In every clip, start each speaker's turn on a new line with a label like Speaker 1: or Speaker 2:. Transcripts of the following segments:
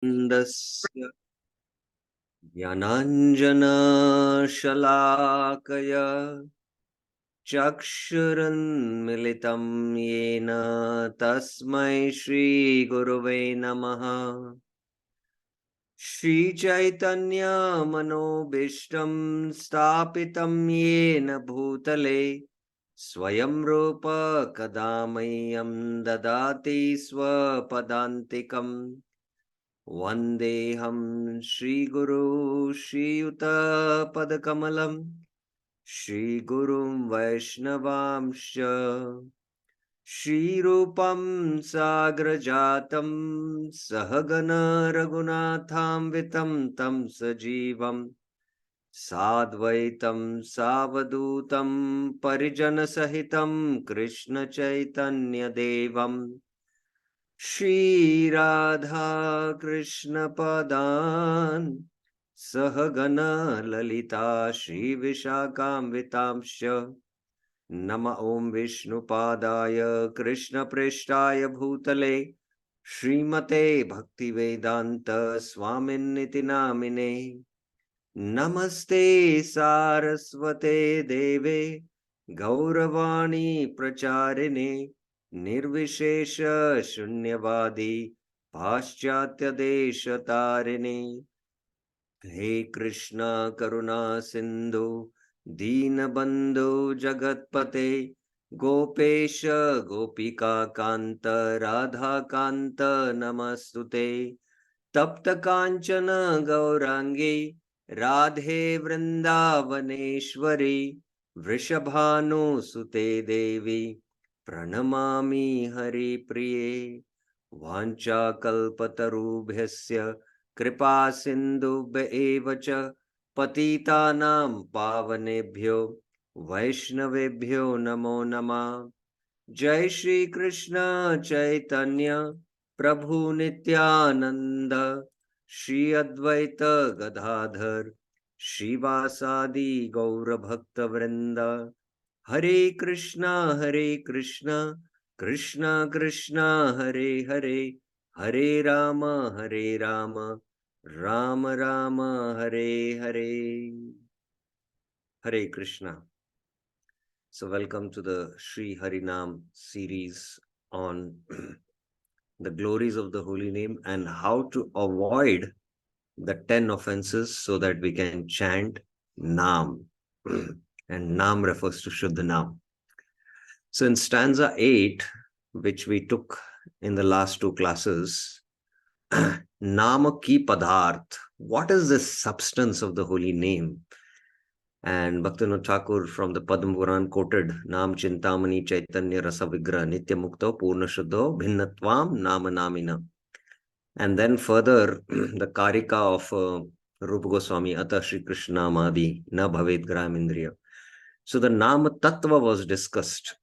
Speaker 1: Ndasya Yananjana-shalakaya Chakshuranmilitam yena tasmai Shri Guruve namaha. Shri Chaitanya Manobishtam Stapitam yena bhutale Swayam Rupa Kadamayam Dadati Swapadantikam Vandeham Shri Guru Shri Yuta Padakamalam Shri Gurum Vaishnavamsha Shri Rupam Sagrajatam Sahagana Raghunatham Vitam Tam Sajivam Sadvaitam Savadutam Parijana Sahitam Krishna Chaitanya Devam Shri Radha Krishna Padan Sahagana Lalita Shri Vishakam Vitamsha Nama Om Vishnu Padaya Krishna Preshtaya Bhutale Srimate Bhakti Vedanta Swaminiti Namine Namaste Saraswate Deve Gauravani Pracharine Nirvishesha Shunyavadi Paschatya Deshatarine He Krishna Karuna Sindhu Deenabandhu Jagatpate Gopesha Gopika Kanta Radha Kanta Namastute Tapta Kanchana Gaurangi Radhe Vrindavaneshwari Vrishabhanu Sute Devi Pranamami Hari Priye Vancha Kalpatarubhyasya Kripa Sindhubhya eva cha Patitanam Pavanebhyo Vaishnavebhyo Namo Namah. Jai Shri Krishna Chaitanya Prabhu Nityananda Shri Advaita Gadadhar Shivasadi Gaura Bhakta Vrinda Hare Krishna Krishna Krishna Hare Hare Hare Rama Rama Rama Hare Hare. Hare Krishna. So welcome to the Sri Harinam series on the glories of the holy name and how to avoid the 10 offenses so that we can chant Nam. And Nam refers to Shuddha Nam. So in stanza 8, which we took in the last two classes, Nama ki Padharth. What is the substance of the holy name? And Bhaktivinoda Thakur from the Padma Puran quoted Nam Chintamani Chaitanya Rasa Vigra Nitya Mukto Purna Shuddho Bhinnatvam Nama Namina. And then further, the Karika of Rupa Goswami Ata Shri Krishna Madi Na Bhavet Gram Indriya. So the Nama Tattva was discussed.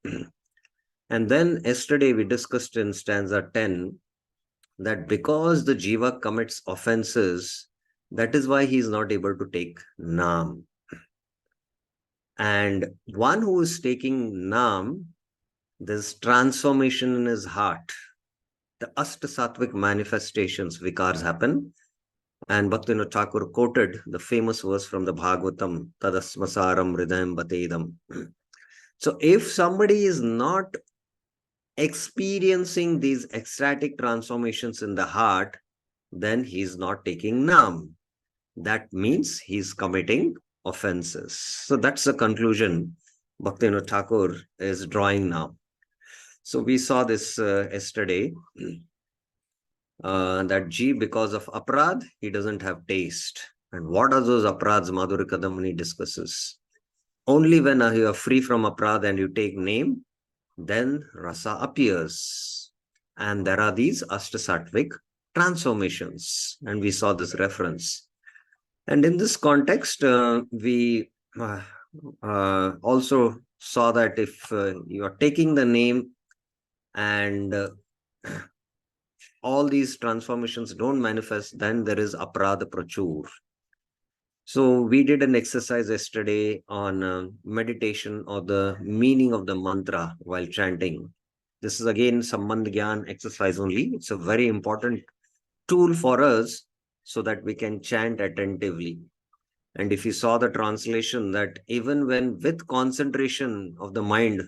Speaker 1: And then yesterday we discussed in stanza 10 that because the Jiva commits offenses, that is why he is not able to take Nam. And one who is taking Nam, there's transformation in his heart. The Ashtasattvic manifestations, vikars happen. And Bhaktivinoda Thakur quoted the famous verse from the Bhagavatam, Tadasmasaram Hridayam Batedam. So if somebody is not experiencing these ecstatic transformations in the heart, then he is not taking Nam. That means he is committing offenses. So that's the conclusion Bhaktivinoda Thakur is drawing now. So we saw this yesterday, that G, because of aprad, he doesn't have taste. And what are those aprads Madhuri Kadamani discusses? Only when you are free from aprad and you take name, then rasa appears. And there are these ashtasattvic transformations. And we saw this reference. And in this context, we also saw that if you are taking the name and all these transformations don't manifest, then there is aprad prachur. So we did an exercise yesterday on meditation or the meaning of the mantra while chanting. This is again Sambandh Gyan exercise only. It's a very important tool for us so that we can chant attentively. And if you saw the translation, that even when with concentration of the mind,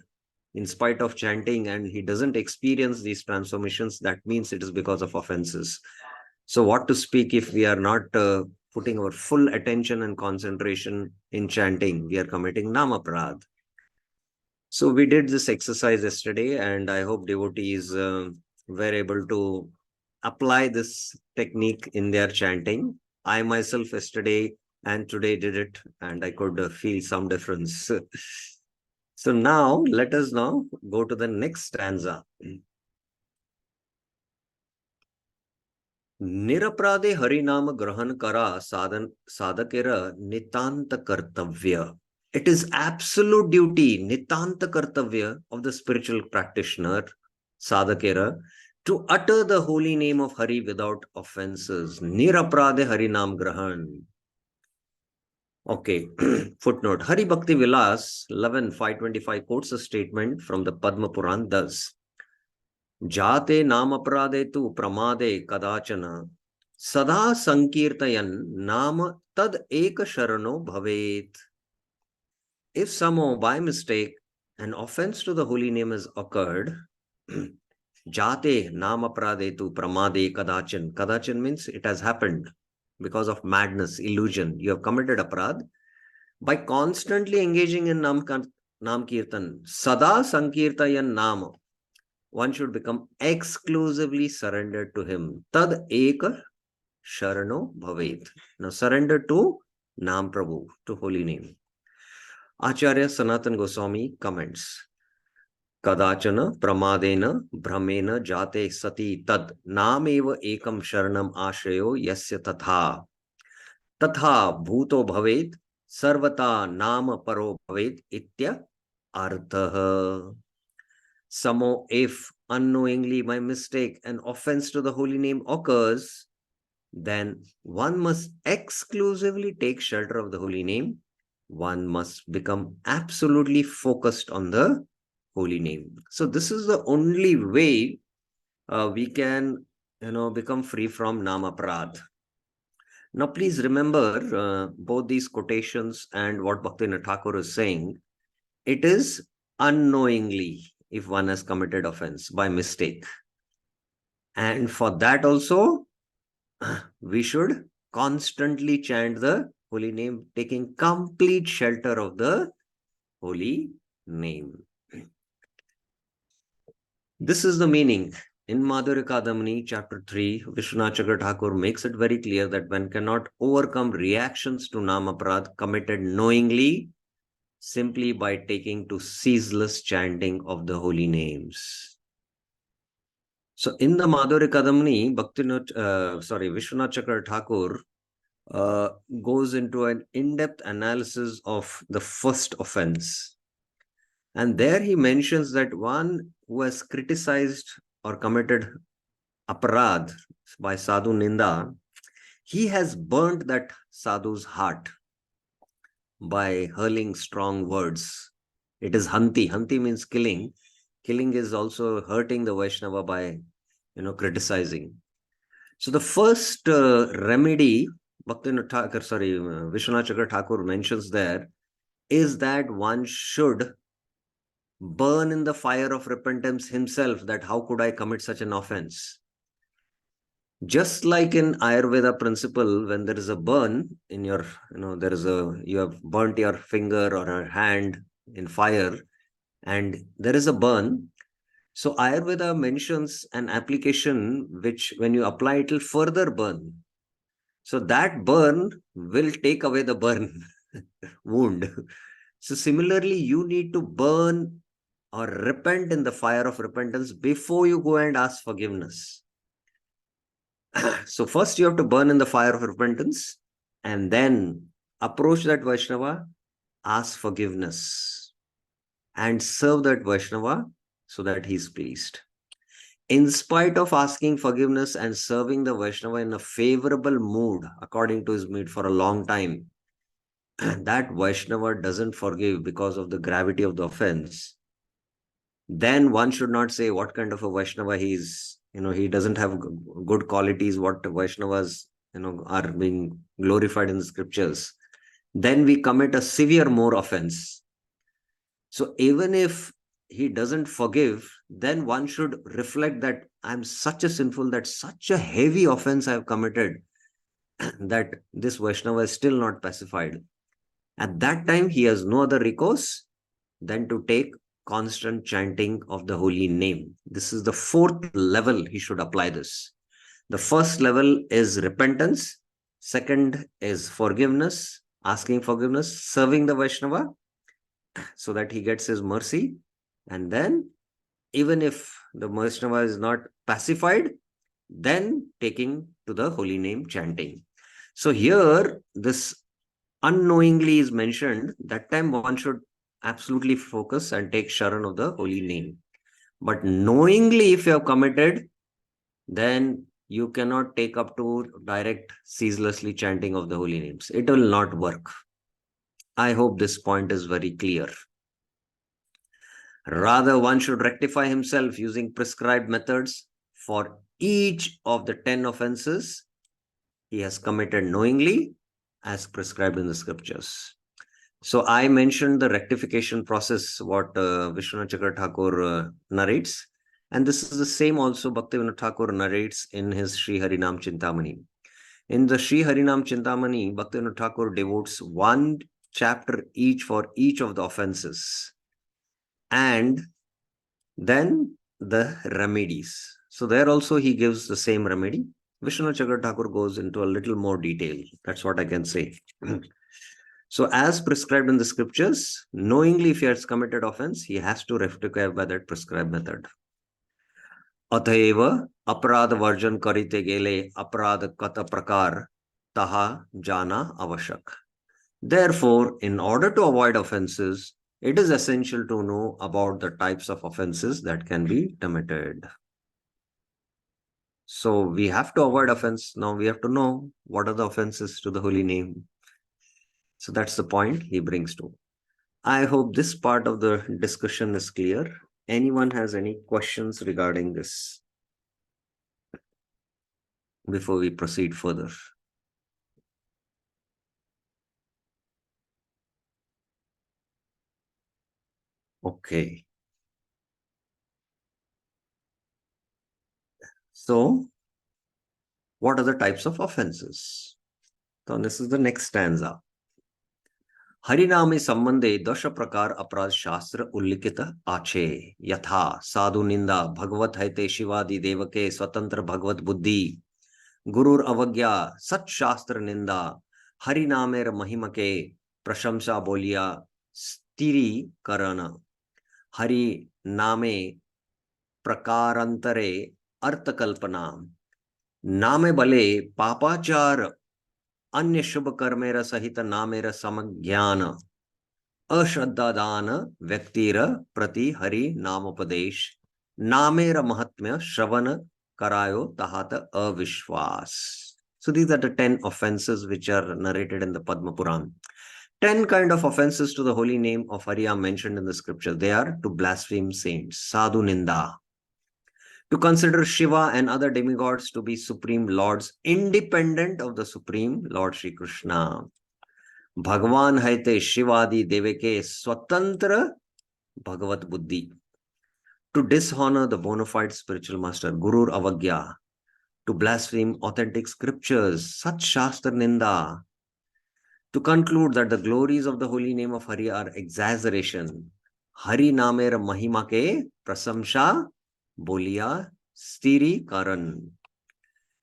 Speaker 1: in spite of chanting, and he doesn't experience these transformations, that means it is because of offenses. So, what to speak if we are not putting our full attention and concentration in chanting? We are committing namaprad. So, we did this exercise yesterday, and I hope devotees were able to apply this technique in their chanting. I myself yesterday and today did it, and I could feel some difference. So now let us now go to the next stanza. Niraprade Harinama Grahan Kara Sadakera Nitanta Kartavya. It is absolute duty, Nitanta Kartavya of the spiritual practitioner, Sadakera, to utter the holy name of Hari without offenses. Niraprade Harinam Grahan. Okay, footnote. Hari Bhakti Vilas 11.525 quotes a statement from the Padma Puran thus. Jate nam aprade tu pramade kadachana sada sankirtayan nama tad eka sharano bhavet. If somehow by mistake an offense to the holy name has occurred, jate nam aprade tu pramade kadachan. Kadachan means it has happened because of madness, illusion. You have committed aparad by constantly engaging in nam kirtan. Sada sankirtayan nama. One should become exclusively surrendered to him. Tad eka sharano bhavet. Now surrender to Nam Prabhu, to holy name. Acharya Sanatan Goswami comments. Kadachana pramadena brahmena jate sati tad nameva ekam sharanam ashayo yasya tatha. Tatha bhuto bhavet sarvata nama paro bhavet itya artha. Somehow, if unknowingly by mistake an offense to the holy name occurs, then one must exclusively take shelter of the holy name. One must become absolutely focused on the holy name. So this is the only way we can, become free from namaprad. Now, please remember both these quotations and what Bhaktivinoda Thakur is saying. It is unknowingly if one has committed offense by mistake. And for that also, we should constantly chant the holy name, taking complete shelter of the holy name. This is the meaning. In Madhurya Kadamini, chapter 3, Vishwanath Chakra Thakur makes it very clear that one cannot overcome reactions to Namaprad committed knowingly simply by taking to ceaseless chanting of the holy names. So in the Madhurya Kadamini, Vishwanath Chakra Thakur goes into an in-depth analysis of the first offense. And there he mentions that one who has criticized or committed aparad by sadhu ninda, he has burnt that sadhu's heart by hurling strong words. It is hanti. Hanti means killing. Killing is also hurting the Vaishnava by, criticizing. So the first remedy, Vishwanath Chakra Thakur mentions there, is that one should burn in the fire of repentance himself, that how could I commit such an offense? Just like in Ayurveda principle, when there is a burn in your, you have burnt your finger or your hand in fire and there is a burn. So Ayurveda mentions an application which when you apply it will further burn. So that burn will take away the burn wound. So similarly, you need to burn or repent in the fire of repentance before you go and ask forgiveness. So first you have to burn in the fire of repentance and then approach that Vaishnava, ask forgiveness and serve that Vaishnava so that he is pleased. In spite of asking forgiveness and serving the Vaishnava in a favorable mood, according to his mood for a long time, that Vaishnava doesn't forgive because of the gravity of the offense, then one should not say what kind of a Vaishnava he is. He doesn't have good qualities, what Vaishnavas, are being glorified in the scriptures. Then we commit a severe more offense. So even if he doesn't forgive, then one should reflect that I'm such a sinful, that such a heavy offense I have committed, that this Vaishnava is still not pacified. At that time, he has no other recourse than to take constant chanting of the holy name. This is the fourth level he should apply this. The first level is repentance. Second is forgiveness, asking forgiveness, serving the Vaishnava so that he gets his mercy. And then, even if the Vaishnava is not pacified, then taking to the holy name chanting. So here, this unknowingly is mentioned. That time one should absolutely focus and take Sharan of the holy name. But knowingly, if you have committed, then you cannot take up to direct ceaselessly chanting of the holy names. It will not work. I hope this point is very clear. Rather, one should rectify himself using prescribed methods for each of the 10 offenses he has committed knowingly as prescribed in the scriptures. So I mentioned the rectification process, what Vishwanath Chakra Thakur narrates. And this is the same also Bhaktivinoda Thakur narrates in his Sri Harinam Chintamani. In the Sri Harinam Chintamani, Bhaktivinoda Thakur devotes one chapter each for each of the offenses. And then the remedies. So there also he gives the same remedy. Vishwanath Chakra Thakur goes into a little more detail. That's what I can say. So as prescribed in the scriptures, knowingly if he has committed offense, he has to rectify by that prescribed method. Athaeva aparad varjan karite gele aparad kata prakar taha jana avashak. Therefore, in order to avoid offenses, it is essential to know about the types of offenses that can be committed. So we have to avoid offense. Now we have to know what are the offenses to the holy name. So that's the point he brings to. I hope this part of the discussion is clear. Anyone has any questions regarding this before we proceed further? Okay. So, what are the types of offenses? So, this is the next stanza. हरिनामे संबंधे 10 प्रकार अपराध शास्त्र उल्लिखित आछे यथा साधु निंदा भगवत हैते शिवादि देवके स्वतंत्र भगवत बुद्धि गुरुर अवज्ञा सत शास्त्र निंदा हरिनामेर महिमके प्रशंसा बोलिया स्थिरीकरण हरि नामे प्रकारांतरे अर्थकल्पना नामे बले पापाचार अन्य शुभ कर्मेर सहित नामेर समज्ञान अश्रद्धादान व्यक्तिर प्रति हरि नामोपदेश नामेर महात्म्य श्रवण करायो tahat aviswas. So these are the 10 offenses which are narrated in the Padma Puran. 10 kind of offenses to the holy name of Hari are mentioned in the scripture. They are to blaspheme saints, sadhu ninda, to consider Shiva and other demigods to be supreme lords independent of the supreme Lord Shri Krishna. Bhagavan haite Shivadi deveke swatantra bhagavat buddhi. To dishonor the bona fide spiritual master, Gurur Avagya. To blaspheme authentic scriptures, Sat Shastra Ninda. To conclude that the glories of the holy name of Hari are exaggeration. Hari Namer Mahima ke prasamsha bolia stiri karan.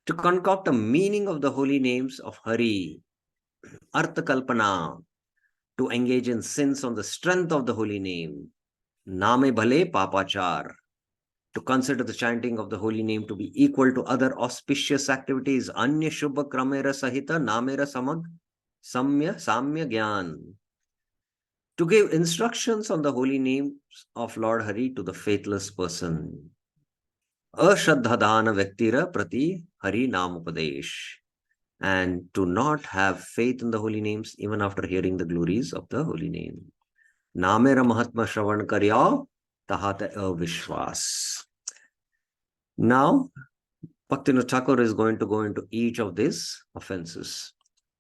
Speaker 1: To concoct a meaning of the holy names of Hari, Artha Kalpana. To engage in sins on the strength of the holy name. Name Bhale Papachar. To consider the chanting of the holy name to be equal to other auspicious activities. Anya Shubha Kramera Sahita Namera Samag Samya Gyan. To give instructions on the holy names of Lord Hari to the faithless person. Ashraddhadana Vektira Prati Hari Namupadesh. And to not have faith in the holy names even after hearing the glories of the holy name. Namera Mahatma Shravan Karya tahate vishwas. Now, Bhaktivinoda Thakur is going to go into each of these offenses.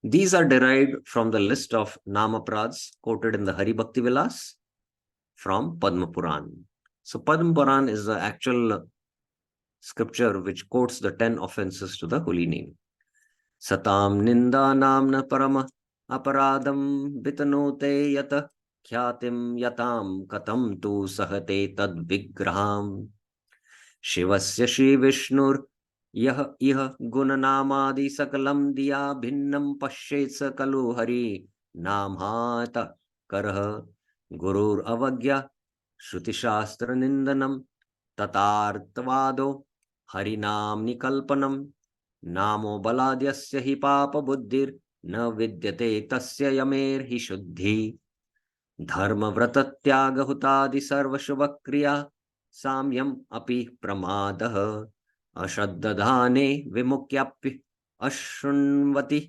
Speaker 1: These are derived from the list of Namaprads quoted in the Hari Bhakti Vilas from Padma Puran. So Padma Puran is the actual scripture which quotes the 10 offenses to the holy name. Satam ninda namna parama aparadam vitanote yata khyatim yatam katam tu sahate tad vigraham Shivasya Shri Vishnur Yah Iha Gunanamadi Sakalam Diya Bhinnam Pashet Sakalu Hari Namhata Karha Gurur Avagya Shruti Shastra Nindanam Tatartvado Harinam Nikalpanam Namo Baladyasya Hi Papa Buddhir Na Vidyate Tasya Yamer Hi Shuddhi Dharma Vratatyaga Hutadi Sarva Shubhakriya साम्यम अपि प्रमादः अश्रद्धधाने विमुक्याप्य अशृण्वति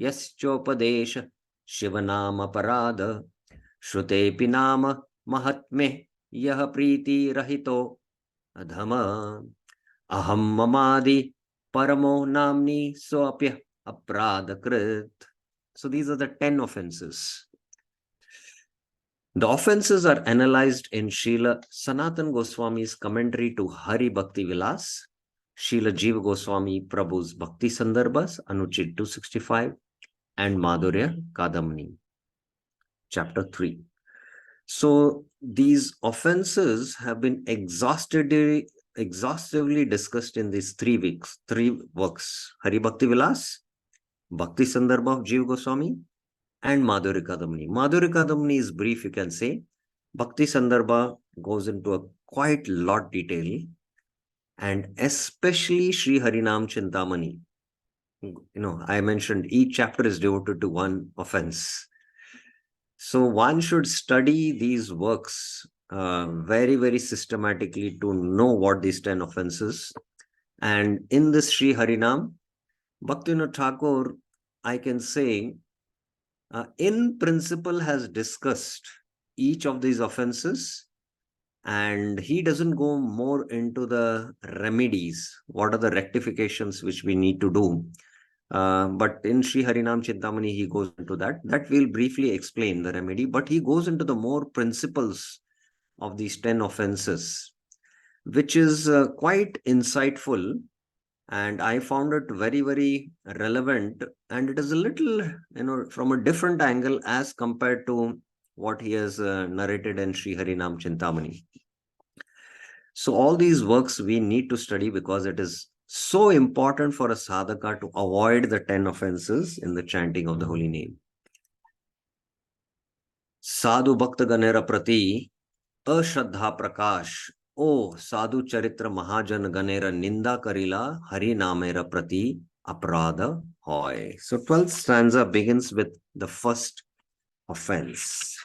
Speaker 1: यश्चोपदेश शिवनाम अपराध श्रुतेऽपि नाम महात्म्ये यः प्रीतिरहितो अधम अहं ममादि परमो नाम्नि सोऽप्य अपराधकृत्. So these are the 10 offenses. The offenses are analyzed in Srila Sanatan Goswami's commentary to Hari Bhakti Vilas, Srila Jiva Goswami Prabhu's Bhakti Sandarbhas, Anuchit 265, and Madhurya Kadamni, chapter 3. So these offenses have been exhaustively discussed in these three works, Hari Bhakti Vilas, Bhakti Sandarbha of Jiva Goswami, and Madhurya Kadamni. Madhurya Kadamni is brief, you can say. Bhakti Sandarbha goes into a quite lot detail, and especially Sri Harinam Chintamani. I mentioned each chapter is devoted to one offense. So one should study these works very, very systematically to know what these 10 offenses. And in this Sri Harinam, Bhaktivinoda Thakur, I can say, in principle has discussed each of these offenses, and he doesn't go more into the remedies, what are the rectifications which we need to do. But in Sri Harinam Chintamani, he goes into that. That will briefly explain the remedy, but he goes into the more principles of these 10 offenses, which is quite insightful. And I found it very, very relevant. And it is a little, from a different angle as compared to what he has narrated in Sri Harinam Chintamani. So all these works we need to study because it is so important for a sadhaka to avoid the 10 offenses in the chanting of the holy name. Sadhu Bhakta Ganera Prati Ashraddha Prakash O Sadhu Charitra Mahajan Ganera Ninda Karila Hari Namera Prati Aprada Hoy. So 12th stanza begins with the first offense.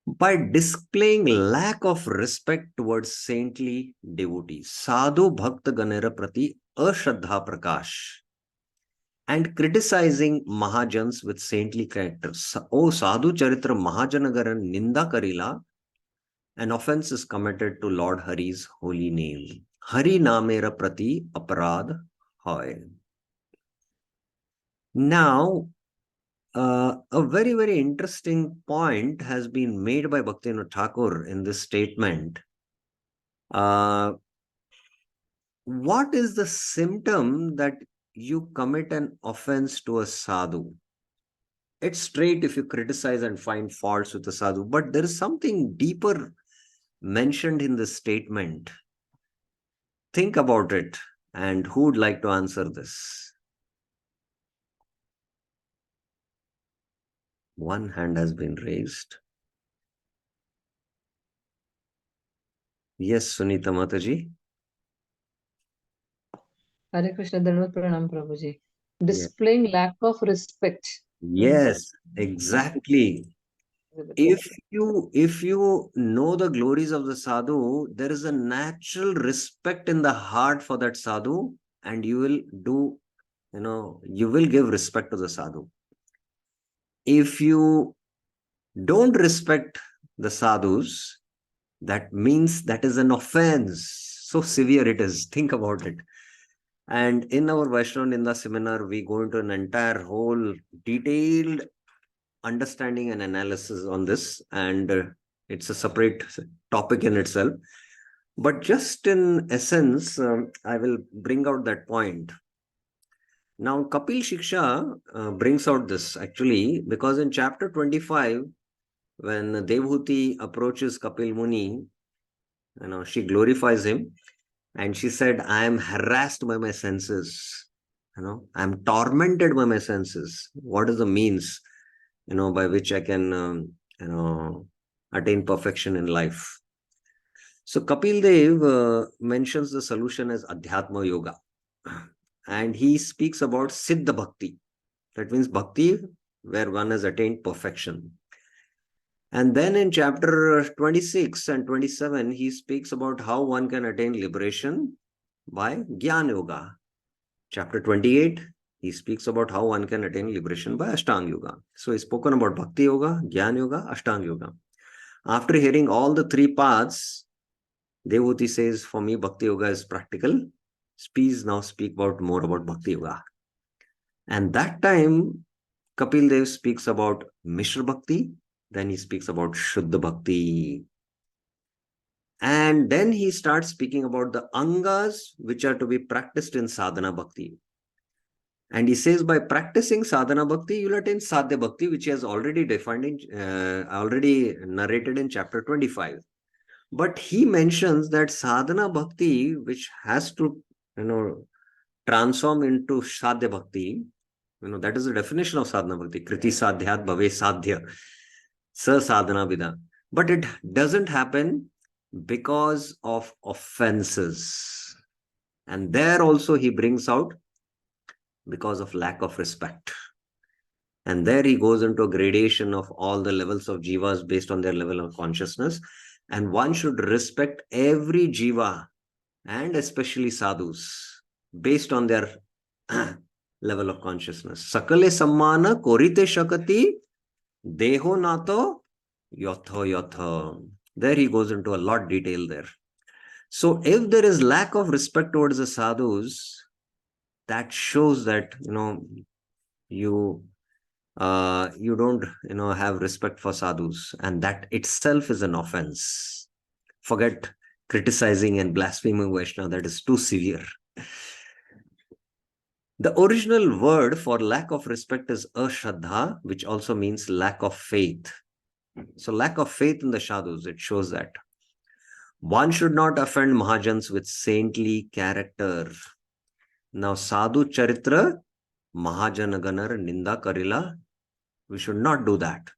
Speaker 1: By displaying lack of respect towards saintly devotees, Sadhu Bhakta Ganera Prati Ashraddha Prakash, and criticizing Mahajans with saintly characters. O Sadhu Charitra Mahajanagaran Ninda Karila, an offense is committed to Lord Hari's holy name. Hari Namera Prati Aparad Hoy. Now, a very, very interesting point has been made by Bhaktivinoda Thakur in this statement. What is the symptom that you commit an offense to a sadhu? It's straight if you criticize and find faults with a sadhu, but there is something deeper mentioned in this statement. Think about it, and who would like to answer this? One hand has been raised. Yes, Sunita Mataji.
Speaker 2: Hare Krishna, Dhanvat Pranam Prabhuji. Displaying lack of respect.
Speaker 1: Yes, exactly. If you know the glories of the sadhu, there is a natural respect in the heart for that sadhu, and you will do, you will give respect to the sadhu. If you don't respect the sadhus, That means that is an offense. So severe it is. Think about it. And in our Vaishnava Ninda seminar, we go into an entire whole detailed understanding and analysis on this. And it's a separate topic in itself. But just in essence, I will bring out that point. Now, Kapil Shiksha brings out this actually because in chapter 25, when Devhuti approaches Kapil Muni, she glorifies him and she said, I am harassed by my senses. I am tormented by my senses. What is the means, by which I can, attain perfection in life? So Kapil Dev mentions the solution as Adhyatma Yoga. And he speaks about Siddha Bhakti. That means Bhakti where one has attained perfection. And then in chapter 26 and 27, he speaks about how one can attain liberation by Gyan Yoga. Chapter 28, he speaks about how one can attain liberation by Ashtanga Yoga. So he's spoken about Bhakti Yoga, Gyan Yoga, Ashtanga Yoga. After hearing all the three paths, Devhuti says, for me, Bhakti Yoga is practical. Please now speak more about Bhakti Yoga. And that time, Kapil Dev speaks about Mishra Bhakti. Then he speaks about Shuddha Bhakti. And then he starts speaking about the Angas, which are to be practiced in Sadhana Bhakti. And he says, by practicing Sadhana Bhakti, you'll attain Sadhya Bhakti, which he has already defined, already narrated in chapter 25. But he mentions that Sadhana Bhakti, which has to, transform into Sadhya Bhakti, that is the definition of Sadhana Bhakti. Kriti Sadhyat Bhave Sadhya. Sa Sadhana Vida. But it doesn't happen because of offenses. And there also he brings out because of lack of respect. And there he goes into a gradation of all the levels of jivas based on their level of consciousness. And one should respect every jiva and especially sadhus based on their level of consciousness. Sakale sammana korite shakati deho nato yatha yatha. There he goes into a lot detail there. So if there is lack of respect towards the sadhus, that shows that you don't have respect for sadhus, and that itself is an offense. Forget criticizing and blaspheming Vaishnava, that is too severe. The original word for lack of respect is ashraddha, which also means lack of faith. So lack of faith in the sadhus, it shows that. One should not offend Mahajans with saintly character. Now, sadhu charitra, Mahajanaganar ninda karila, we should not do that.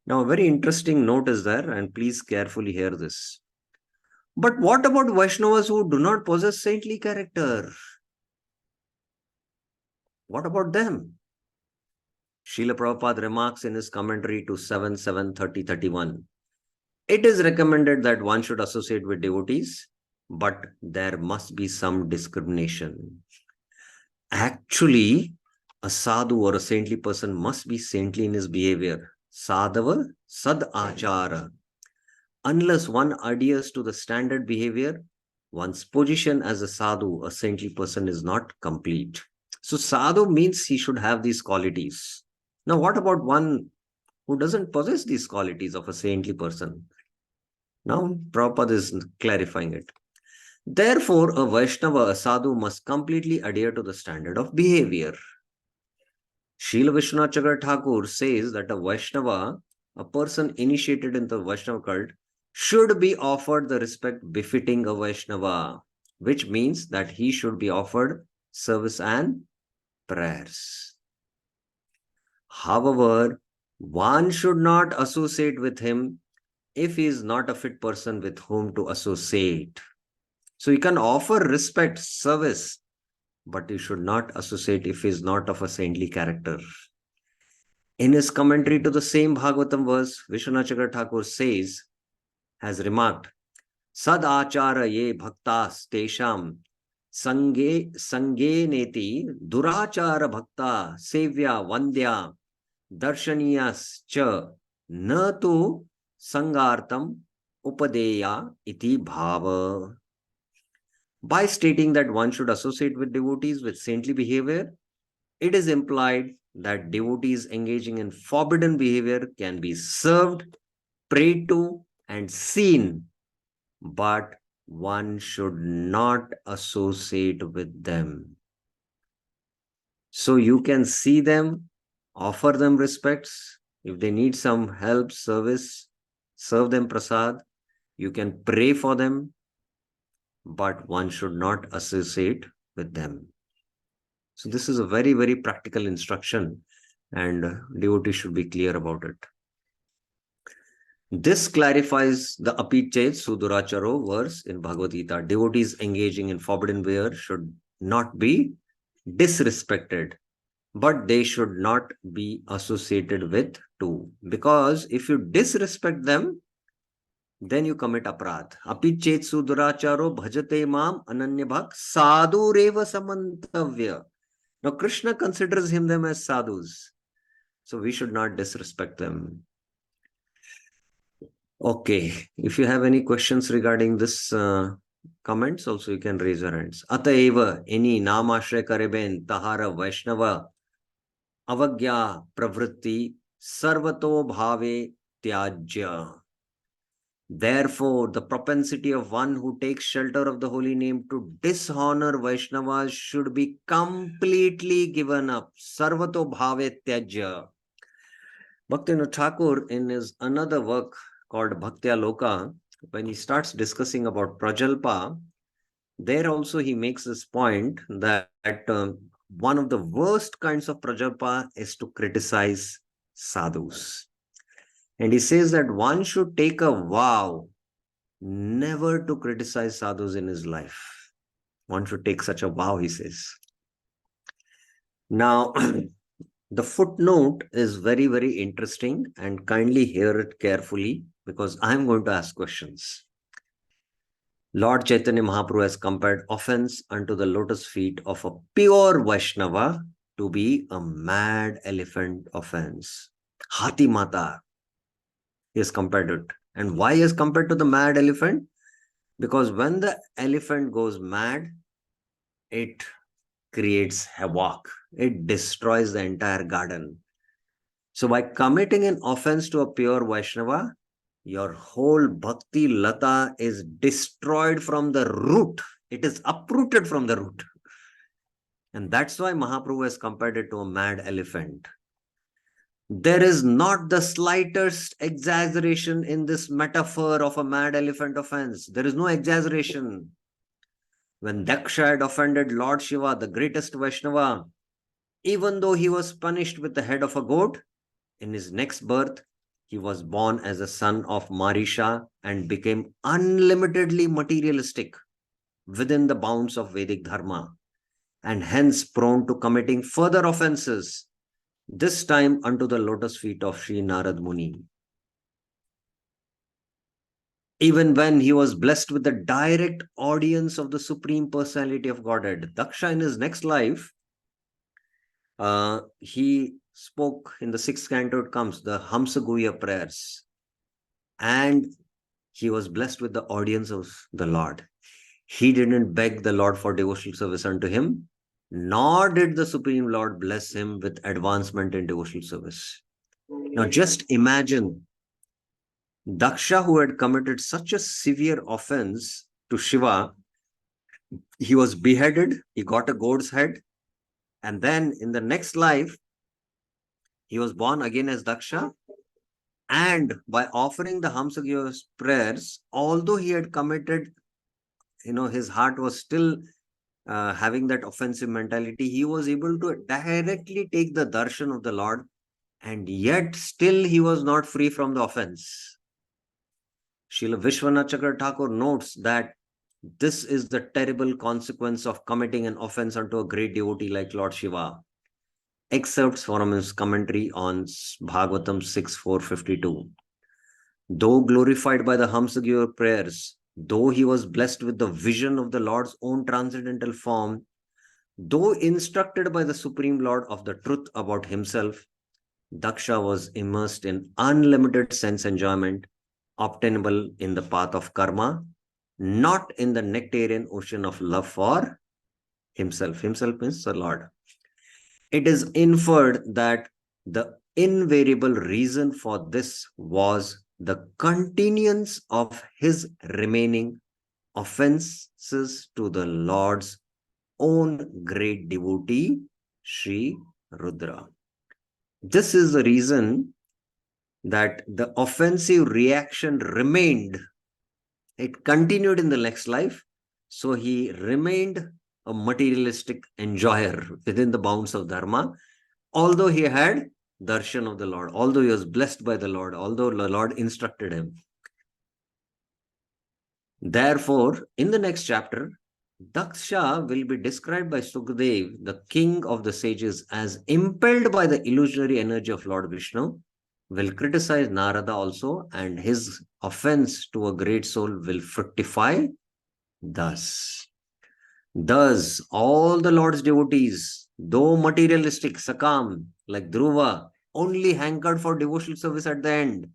Speaker 1: Now, a very interesting note is there, and please carefully hear this. But what about Vaishnavas who do not possess saintly character? What about them? Srila Prabhupada remarks in his commentary to 7.7.30.31. It is recommended that one should associate with devotees, but there must be some discrimination. Actually, a sadhu or a saintly person must be saintly in his behavior. Sadhava sad achara. Unless one adheres to the standard behavior, one's position as a sadhu, a saintly person, is not complete. So sadhu means he should have these qualities. Now, what about one who doesn't possess these qualities of a saintly person? Now, Prabhupada is clarifying it. Therefore, a Vaishnava, a sadhu, must completely adhere to the standard of behavior. Srila Vishwanath Chakravarti Thakur says that a Vaishnava, a person initiated in the Vaishnava cult, should be offered the respect befitting a Vaishnava, which means that he should be offered service and prayers. However, one should not associate with him if he is not a fit person with whom to associate. So you can offer respect, service, but you should not associate if he is not of a saintly character. In his commentary to the same Bhagavatam verse, Vishwanath Chakravarti Thakur has remarked, Sad achara ye bhaktas tesham sange neti durachara bhakta sevya vandya darshaniyas cha na tu sangartam upadeya iti bhava. By stating that one should associate with devotees with saintly behavior, it is implied that devotees engaging in forbidden behavior can be served, prayed to, and seen, but one should not associate with them. So you can see them, offer them respects. If they need some help, service, serve them prasad. You can pray for them, but one should not associate with them. So this is a very, very practical instruction, and devotees should be clear about it. This clarifies the apichet suduracharo verse in Bhagavad Gita. Devotees engaging in forbidden behavior should not be disrespected, but they should not be associated with too. Because if you disrespect them, then you commit aparadh. Apichet suduracharo bhajate mam ananya bhak sadhureva samantavya. Now Krishna considers them as sadhus. So we should not disrespect them. Okay, if you have any questions regarding this comments, also you can raise your hands. Ataeva, any namashray kareben, tahara vaishnava, avagya pravritti, sarvato bhave tyajya. Therefore, the propensity of one who takes shelter of the holy name to dishonor Vaishnavas should be completely given up. Sarvato bhave tyajya. Bhaktivinoda Thakur, in his another work called Bhaktya Loka, when he starts discussing about Prajalpa, there also he makes this point that one of the worst kinds of Prajalpa is to criticize sadhus. And he says that one should take a vow never to criticize sadhus in his life. One should take such a vow, he says. Now, the footnote is very, very interesting, and kindly hear it carefully because I'm going to ask questions. Lord Chaitanya Mahaprabhu has compared offense unto the lotus feet of a pure Vaishnava to be a mad elephant offense. Hati Mata, he has compared it. And why he has compared to the mad elephant? Because when the elephant goes mad, it creates havoc. It destroys the entire garden. So by committing an offense to a pure Vaishnava, your whole bhakti lata is destroyed from the root. It is uprooted from the root. And that's why Mahaprabhu has compared it to a mad elephant. There is not the slightest exaggeration in this metaphor of a mad elephant offense. There is no exaggeration. When Daksha had offended Lord Shiva, the greatest Vaishnava, even though he was punished with the head of a goat, in his next birth, he was born as a son of Marisha and became unlimitedly materialistic within the bounds of Vedic Dharma, and hence prone to committing further offenses, this time unto the lotus feet of Sri Narad Muni. Even when he was blessed with the direct audience of the Supreme Personality of Godhead, Daksha in his next life, he spoke in the sixth canto, it comes, the Hamsaguya prayers. And he was blessed with the audience of the Lord. He didn't beg the Lord for devotional service unto him, nor did the Supreme Lord bless him with advancement in devotional service. Now just imagine Daksha, who had committed such a severe offense to Shiva, he was beheaded, he got a goat's head, and then in the next life, he was born again as Daksha. And by offering the Hamsagya's prayers, although he had committed, his heart was still having that offensive mentality, he was able to directly take the darshan of the Lord, and yet still he was not free from the offense. Srila Vishwanath Chakra Thakur notes that this is the terrible consequence of committing an offense unto a great devotee like Lord Shiva. Excerpts from his commentary on Bhagavatam 6.452. Though glorified by the Hamsagya prayers, though he was blessed with the vision of the Lord's own transcendental form, though instructed by the Supreme Lord of the truth about himself, Daksha was immersed in unlimited sense enjoyment, obtainable in the path of karma, not in the nectarian ocean of love for himself. Himself means the Lord. It is inferred that the invariable reason for this was the continuance of his remaining offenses to the Lord's own great devotee, Sri Rudra. This is the reason that the offensive reaction remained. It continued in the next life. So he remained a materialistic enjoyer within the bounds of Dharma, although he had darshan of the Lord, although he was blessed by the Lord, although the Lord instructed him. Therefore, in the next chapter, Daksha will be described by Sukadev, the king of the sages, as impelled by the illusionary energy of Lord Vishnu, will criticize Narada also, and his offense to a great soul will fructify thus. Thus, all the Lord's devotees, though materialistic, Sakam, like Dhruva, only hankered for devotional service at the end.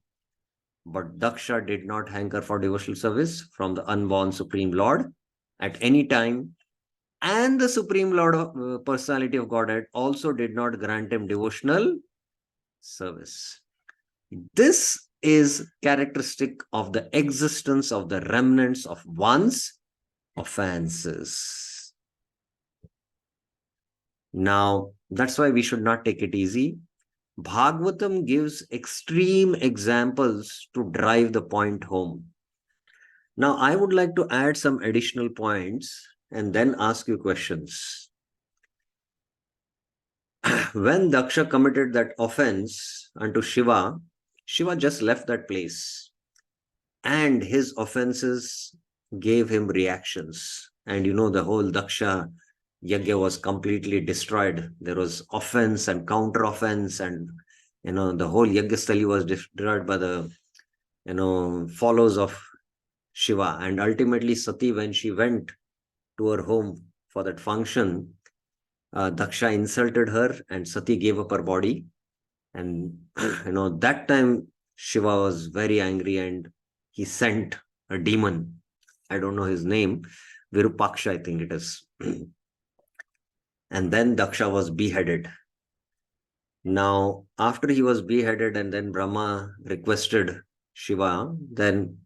Speaker 1: But Daksha did not hanker for devotional service from the unborn Supreme Lord at any time, and the Supreme Lord of Personality of Godhead also did not grant him devotional service. This is characteristic of the existence of the remnants of one's offenses. Now, that's why we should not take it easy. Bhagavatam gives extreme examples to drive the point home. Now, I would like to add some additional points and then ask you questions. When Daksha committed that offense unto Shiva, Shiva just left that place, and his offenses gave him reactions. And you know, the whole Daksha Yajna was completely destroyed. There was offense and counter offense, and the whole Yajnasthali was destroyed by the followers of Shiva. And ultimately, Sati, when she went to her home for that function, Daksha insulted her, and Sati gave up her body. And that time Shiva was very angry, and he sent a demon. I don't know his name, Virupaksha, I think it is. And then Daksha was beheaded. Now, after he was beheaded, and then Brahma requested Shiva, then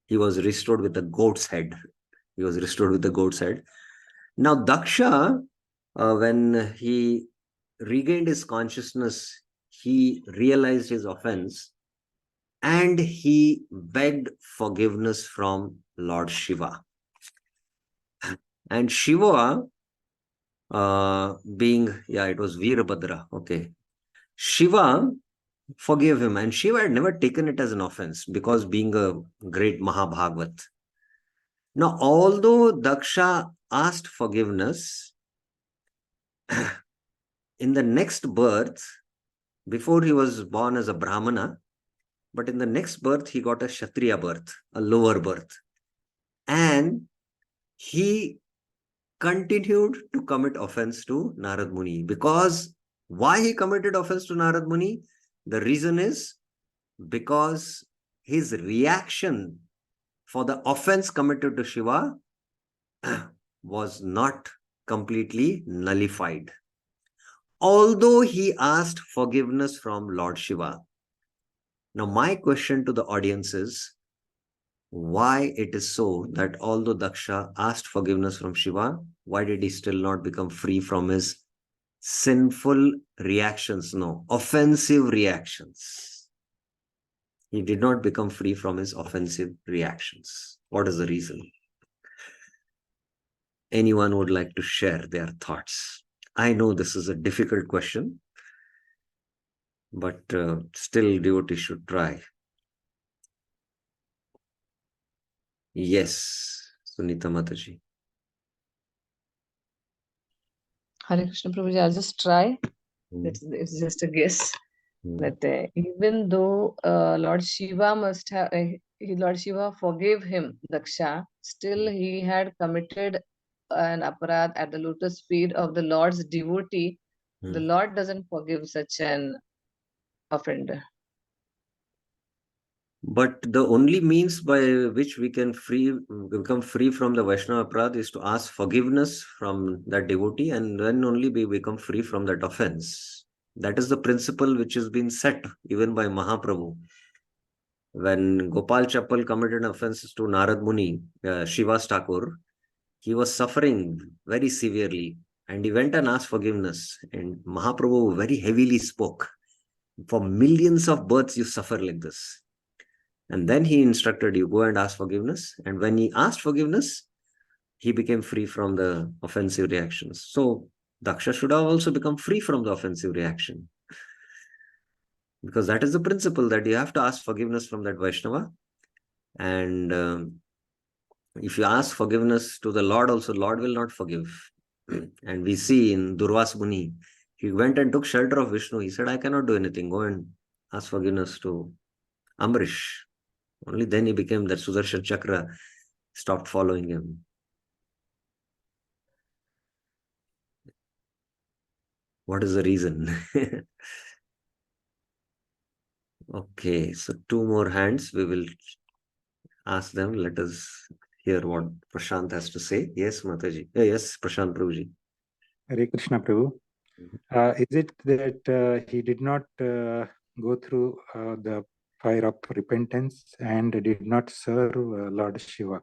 Speaker 1: he was restored with a goat's head. He was restored with the goat's head. Now, Daksha, when he regained his consciousness, he realized his offense, and he begged forgiveness from Lord Shiva. And Shiva, it was Veerabhadra. Okay. Shiva forgave him, and Shiva had never taken it as an offense because being a great Mahabhagavat. Now, although Daksha asked forgiveness, in the next birth, before he was born as a Brahmana, but in the next birth, he got a Kshatriya birth, a lower birth. And he continued to commit offense to Narad Muni. Because why he committed offense to Narad Muni? The reason is because his reaction for the offense committed to Shiva was not completely nullified. Although he asked forgiveness from Lord Shiva. Now, my question to the audience is, why it is so that although Daksha asked forgiveness from Shiva, why did he still not become free from his sinful reactions? No, offensive reactions. He did not become free from his offensive reactions. What is the reason? Anyone would like to share their thoughts? I know this is a difficult question, but still devotees should try. Yes, Sunita Mataji.
Speaker 2: Hare Krishna Prabhuji, I'll just try. It's just a guess. That even though Lord Shiva Lord Shiva forgave him, Daksha, still he had committed an aparad at the lotus feet of the Lord's devotee. The Lord doesn't forgive such an offender.
Speaker 1: But the only means by which we can become free from the Vaishnava Aparadha is to ask forgiveness from that devotee, and then only we become free from that offense. That is the principle which has been set even by Mahaprabhu. When Gopal Chappal committed offenses to Narad Muni, Shivas Thakur, he was suffering very severely, and he went and asked forgiveness. And Mahaprabhu very heavily spoke, for millions of births you suffer like this. And then he instructed you, go and ask forgiveness. And when he asked forgiveness, he became free from the offensive reactions. So Daksha should have also become free from the offensive reaction. Because that is the principle, that you have to ask forgiveness from that Vaishnava. And if you ask forgiveness to the Lord also, Lord will not forgive. And we see in Durvas Muni, he went and took shelter of Vishnu. He said, I cannot do anything. Go and ask forgiveness to Amrish. Only then he became that Sudarshan Chakra, stopped following him. What is the reason? Okay, so two more hands. We will ask them. Let us hear what Prashant has to say. Yes, Mataji. Yes, Prashant Prabhuji.
Speaker 3: Hare Krishna Prabhu. Is it that he did not go through the fire of repentance and did not serve Lord Shiva?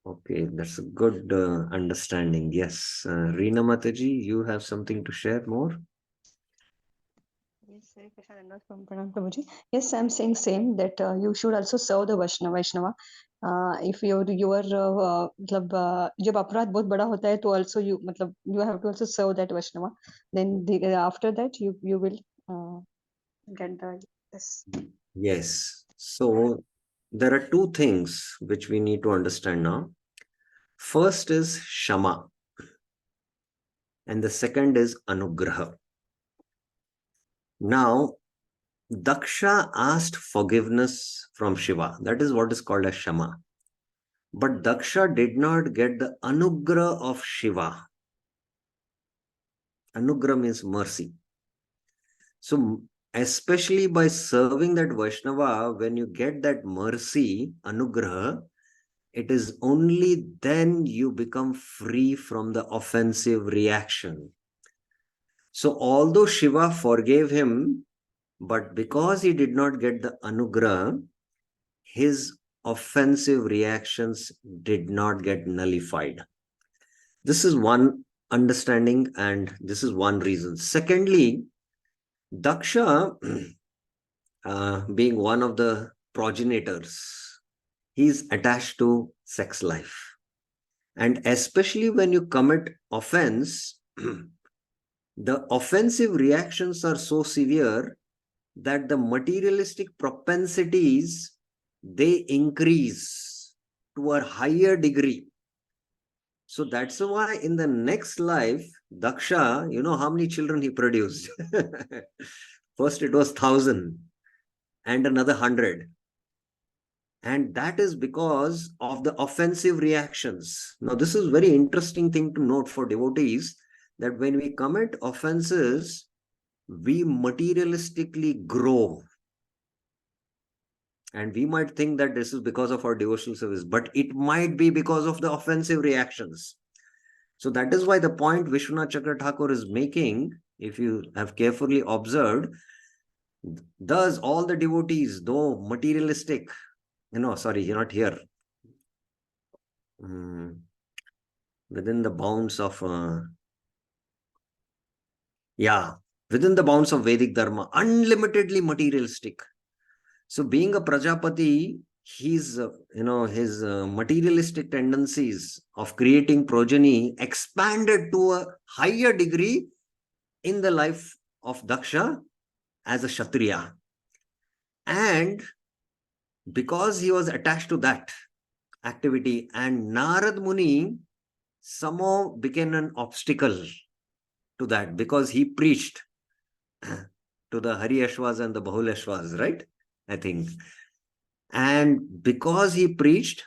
Speaker 1: Okay, that's a good understanding. Yes. Reena Mataji, you have something to share more?
Speaker 4: Yes, Hare Krishna and from Pranam Prabhuji. Yes, I'm saying same that you should also serve the Vaishnava. If your मतलब जब अपराध बहुत बड़ा होता है तो also you मतलब you have to also serve that Vaishnava. Then after that you will get the this.
Speaker 1: Yes. So there are two things which we need to understand now. First is Shama, and the second is Anugraha. Now, Daksha asked forgiveness from Shiva. That is what is called as Shama. But Daksha did not get the Anugraha of Shiva. Anugraha means mercy. So, especially by serving that Vaishnava, when you get that mercy, Anugraha, it is only then you become free from the offensive reaction. So, although Shiva forgave him, but because he did not get the Anugraha, his offensive reactions did not get nullified. This is one understanding, and this is one reason. Secondly, Daksha, being one of the progenitors, he's attached to sex life. And especially when you commit offense, the offensive reactions are so severe that the materialistic propensities, they increase to a higher degree. So that's why in the next life, Daksha, you know how many children he produced? First it was 1,000 and another 100. And that is because of the offensive reactions. Now, this is very interesting thing to note for devotees, that when we commit offenses, we materialistically grow. And we might think that this is because of our devotional service, but it might be because of the offensive reactions. So that is why the point Vishwanath Chakra Thakur is making, if you have carefully observed, thus all the devotees, though materialistic, sorry, you're not here. Within the bounds of, within the bounds of Vedic Dharma, unlimitedly materialistic. So being a Prajapati, his materialistic tendencies of creating progeny expanded to a higher degree in the life of Daksha as a Kshatriya. And because he was attached to that activity, and Narad Muni somehow became an obstacle to that, because he preached to the Hari Ashwas and the Bahul Ashwas, right? I think. And because he preached,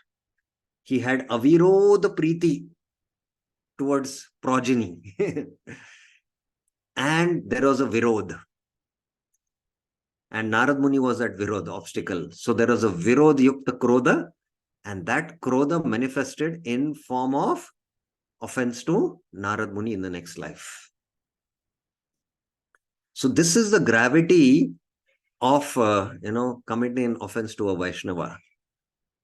Speaker 1: he had avirod priti towards progeny. And there was a virod. And Narad Muni was that Virod, obstacle. So there was a Virod Yukta Krodha, and that Krodha manifested in form of offense to Narad Muni in the next life. So this is the gravity of, committing an offense to a Vaishnava.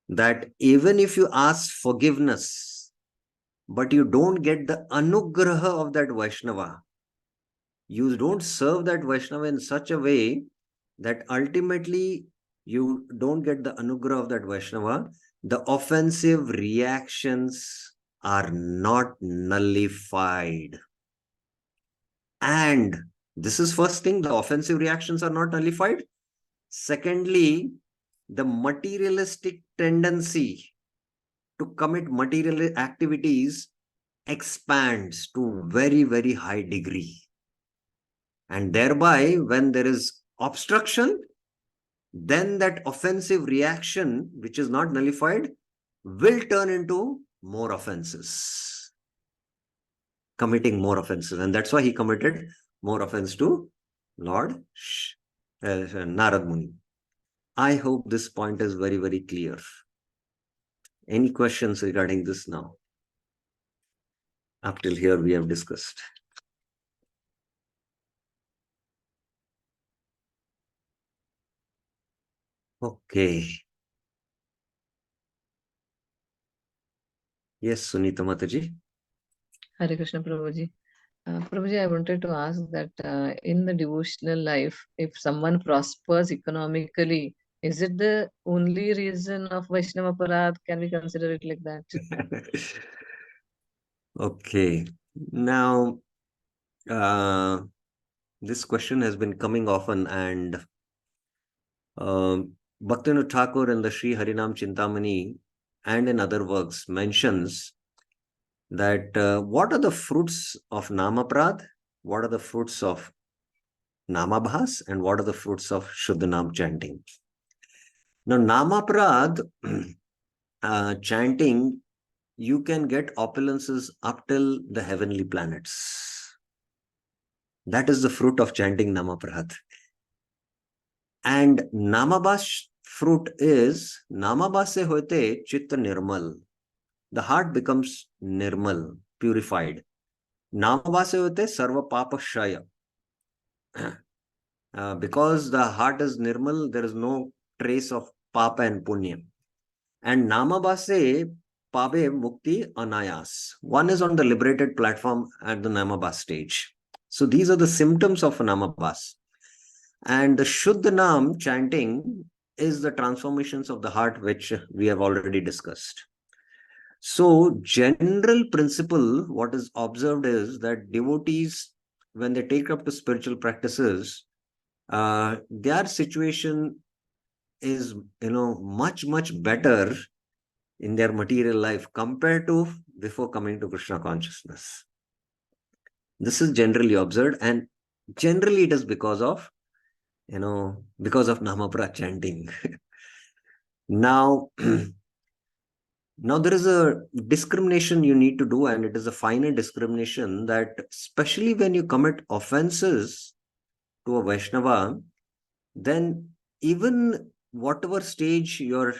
Speaker 1: That even if you ask forgiveness, but you don't get the anugraha of that Vaishnava, you don't serve that Vaishnava in such a way that ultimately you don't get the anugraha of that Vaishnava, the offensive reactions are not nullified. And this is first thing, the offensive reactions are not nullified. Secondly, the materialistic tendency to commit material activities expands to very, very high degree. And thereby, when there is obstruction, then that offensive reaction, which is not nullified, will turn into more offenses, committing more offenses. And that's why he committed more offense to Lord Narad Muni. I hope this point is very, very clear. Any questions regarding this now? Up till here, we have discussed. Okay. Yes, Sunita Mataji.
Speaker 2: Hare Krishna Prabhuji. Prabhuji, I wanted to ask that in the devotional life, if someone prospers economically, is it the only reason of Vaishnava Parad? Can we consider it like that?
Speaker 1: Okay. Now, this question has been coming often, and Bhaktivinoda Thakur in the Sri Harinam Chintamani and in other works mentions that what are the fruits of Namaprad, what are the fruits of Namabhas, and what are the fruits of Shuddhanam chanting. Now, Namaprad chanting, you can get opulences up till the heavenly planets. That is the fruit of chanting Namaprad. And Namabhas fruit is Namabhas se hote chitta nirmal. The heart becomes nirmal, purified. Namabhas se hote sarva papa shaya. Because the heart is nirmal, there is no trace of papa and punya. And Namabhase pabe mukti anayas. One is on the liberated platform at the Namabhas stage. So these are the symptoms of Namabhas. And the Shuddhanam chanting is the transformations of the heart, which we have already discussed. So, general principle, what is observed is that devotees, when they take up to spiritual practices, their situation is, much, much better in their material life compared to before coming to Krishna consciousness. This is generally observed, and generally it is because of, because of Namapra chanting. Now, now there is a discrimination you need to do, and it is a finer discrimination that especially when you commit offenses to a Vaishnava, then even whatever stage you're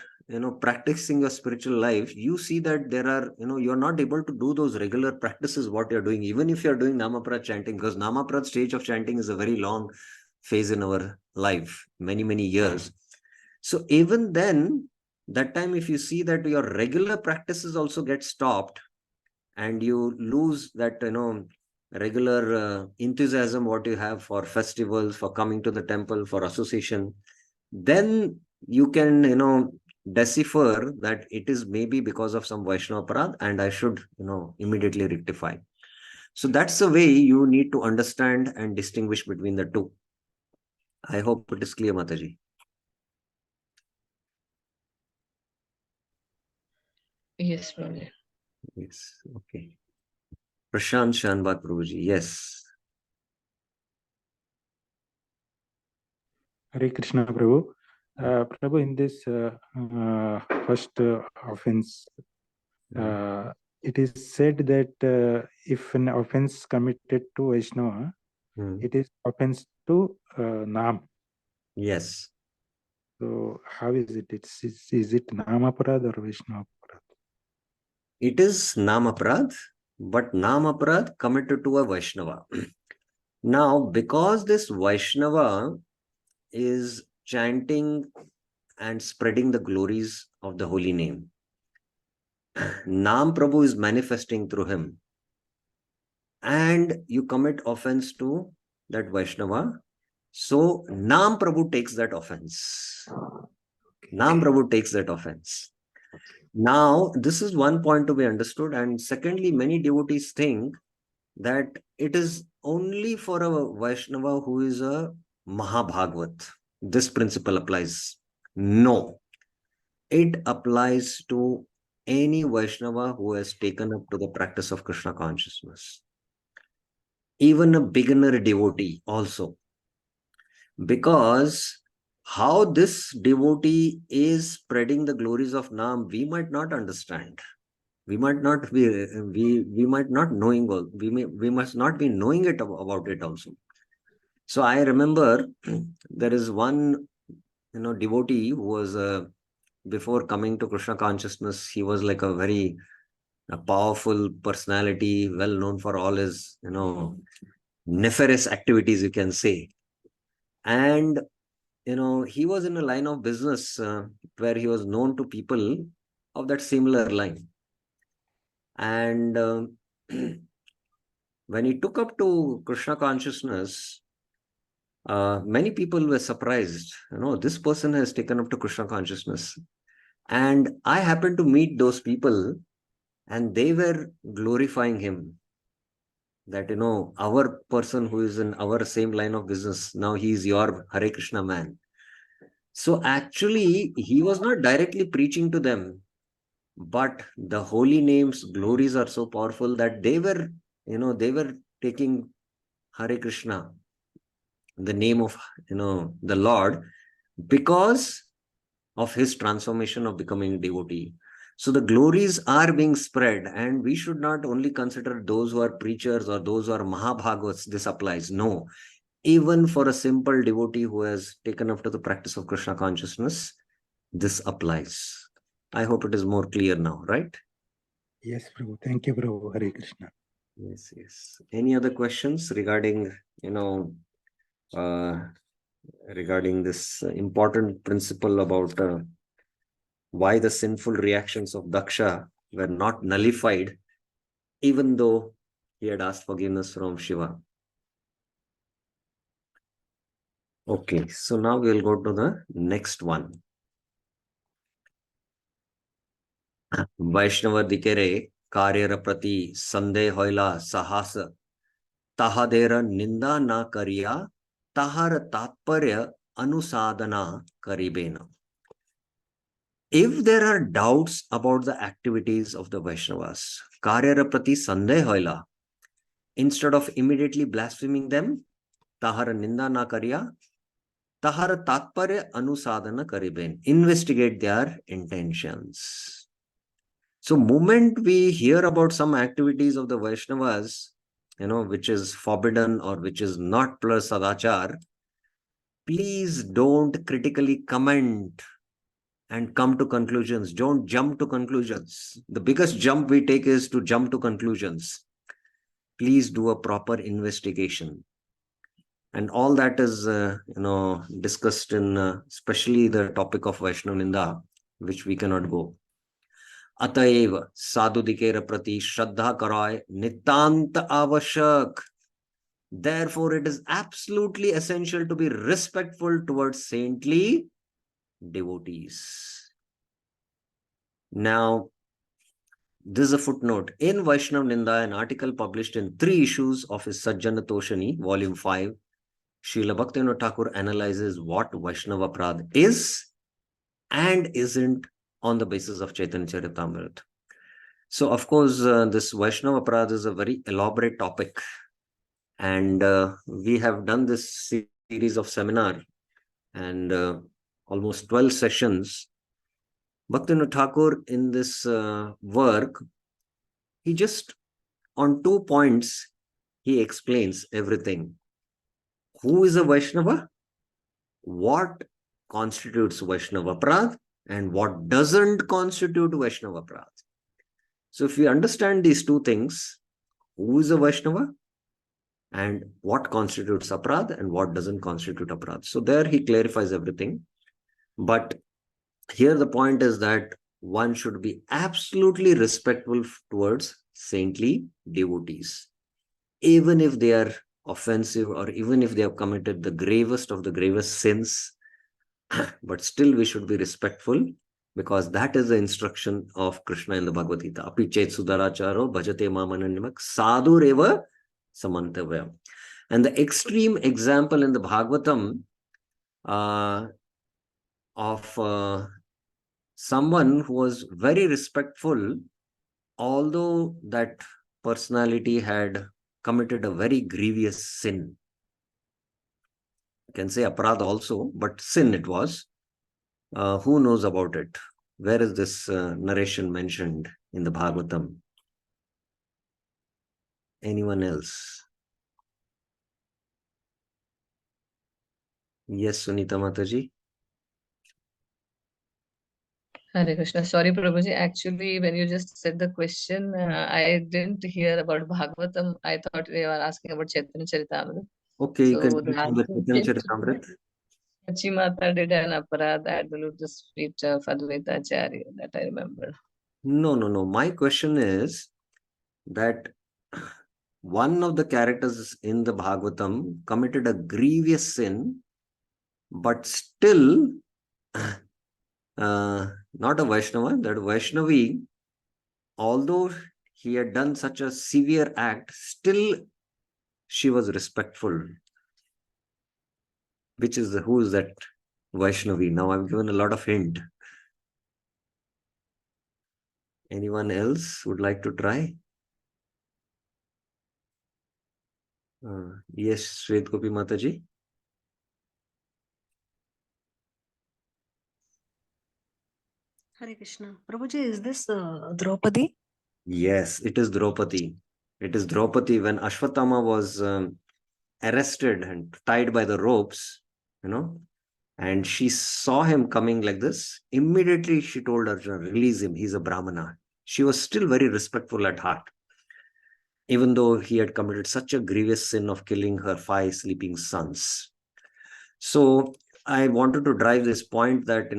Speaker 1: practicing your spiritual life, you see that there are, you're not able to do those regular practices what you're doing, even if you're doing Namaprad chanting, because Namaprad stage of chanting is a very long phase in our life, many years. So even then, that time, if you see that your regular practices also get stopped and you lose that regular enthusiasm what you have for festivals, for coming to the temple, for association, then you can decipher that it is maybe because of some Vaishnava Parad, and I should immediately rectify. So that's the way you need to understand and distinguish between the two. I hope it is clear, Mataji.
Speaker 2: Yes, Prabhuji.
Speaker 1: Yes, okay. Prashant Shanbat Prabhuji, yes.
Speaker 3: Hare Krishna Prabhu. Prabhu, in this first offense, it is said that if an offense committed to Vaishnava, it is offense to Nam.
Speaker 1: Yes.
Speaker 3: So how is it? Is it Namaparad or Vaishnavaparad?
Speaker 1: It is Namaprad, but Namaprad committed to a Vaishnava. Now, because this Vaishnava is chanting and spreading the glories of the holy name, Nam Prabhu is manifesting through him, and you commit offense to that Vaishnava, so Nam Prabhu takes that offense. Nam Prabhu takes that offense. Now, this is one point to be understood. And secondly, many devotees think that it is only for a Vaishnava who is a Mahabhagavat. This principle applies. No, it applies to any Vaishnava who has taken up to the practice of Krishna consciousness. Even a beginner devotee also. Because how this devotee is spreading the glories of Nam, we might not understand. We might not be we might not knowing all we must not be knowing it about it also. So I remember there is one devotee who was before coming to Krishna consciousness, he was like a powerful personality, well known for all his nefarious activities, you can say. And he was in a line of business where he was known to people of that similar line. And when he took up to Krishna consciousness, many people were surprised. This person has taken up to Krishna consciousness. And I happened to meet those people, and they were glorifying him. That, our person who is in our same line of business, now he is your Hare Krishna man. So actually, he was not directly preaching to them, but the holy names, glories are so powerful that they were taking Hare Krishna, the name of, the Lord, because of his transformation of becoming a devotee. So the glories are being spread, and we should not only consider those who are preachers or those who are Mahabhagavats, this applies. No, even for a simple devotee who has taken up to the practice of Krishna consciousness, this applies. I hope it is more clear now, right?
Speaker 3: Yes, Prabhu. Thank you, Prabhu. Hare Krishna.
Speaker 1: Yes, yes. Any other questions regarding, regarding this important principle about why the sinful reactions of Daksha were not nullified, even though he had asked forgiveness from Shiva? Okay, so now we'll go to the next one. Vaishnava dikere karyara prati sandeh hoila sahas tahadera ninda na kariya tahar tatparya anusadana karibena. If there are doubts about the activities of the Vaishnavas, karyara prati sandeh hoila, instead of immediately blaspheming them, tahara ninda na kariya, tahara tatparya anusadana kariben, investigate their intentions. So, moment we hear about some activities of the Vaishnavas, which is forbidden or which is not plus sadachar, please don't critically comment and come to conclusions. Don't jump to conclusions. The biggest jump we take is to jump to conclusions. Please do a proper investigation. And all that is, discussed in especially the topic of Vaishnava Ninda, which we cannot go. अतएव साधु दिकेर प्रति श्रद्धा कराय नितांत आवश्यक. Therefore, it is absolutely essential to be respectful towards saintly devotees. Now, this is a footnote. In Vaishnava Ninda, an article published in 3 issues of his Sajjana Toshani, volume 5, Srila Bhaktivinoda Thakur analyzes what Vaishnava Prad is and isn't on the basis of Chaitanya Charitamrita. So, of course, this Vaishnava Prad is a very elaborate topic. And we have done this series of seminar and almost 12 sessions. Bhaktivinoda Thakur in this work, he just on 2 points, he explains everything. Who is a Vaishnava what constitutes Vaishnava Aparadh and what doesn't constitute Vaishnava Aparadh. So if we understand these two things, who is a Vaishnava and what constitutes Aparadh and what doesn't constitute Aparadh. So there he clarifies everything. But here the point is that one should be absolutely respectful towards saintly devotees, even if they are offensive or even if they have committed the gravest of the gravest sins. But still we should be respectful, because that is the instruction of Krishna in the Bhagavad Gita. Api chet sudaracharo bhajate mamananyamak sadhureva samantavya. And the extreme example in the Bhagavatam of someone who was very respectful, although that personality had committed a very grievous sin. You can say aparadha also, but sin it was. Who knows about it? Where is this narration mentioned in the Bhagavatam? Anyone else? Yes, Sunita Mataji.
Speaker 2: Hare Krishna. Sorry, Prabhuji. Actually, when you just said the question, I didn't hear about Bhagavatam. I thought you were asking about Chaitanya Charitamrita.
Speaker 1: Okay, you can
Speaker 2: So
Speaker 1: read
Speaker 2: the
Speaker 1: from the Chaitanya
Speaker 2: answer
Speaker 1: Charitamrita.
Speaker 2: Mata did an aparadha at the lotus feet of Advaita Acharya, that I remember.
Speaker 1: No. My question is that one of the characters in the Bhagavatam committed a grievous sin, but still not a Vaishnava, that Vaishnavi, although he had done such a severe act, still she was respectful. Who is that Vaishnavi? Now I've given a lot of hint. Anyone else would like to try? Yes, Shwet Gopi Mataji.
Speaker 5: Hare Krishna. Prabhuji, is this Draupadi?
Speaker 1: Yes, it is Draupadi. It is Draupadi when Ashwatthama was arrested and tied by the ropes, and she saw him coming like this. Immediately she told Arjuna, release him, he's a Brahmana. She was still very respectful at heart, even though he had committed such a grievous sin of killing her 5 sleeping sons. So I wanted to drive this point that,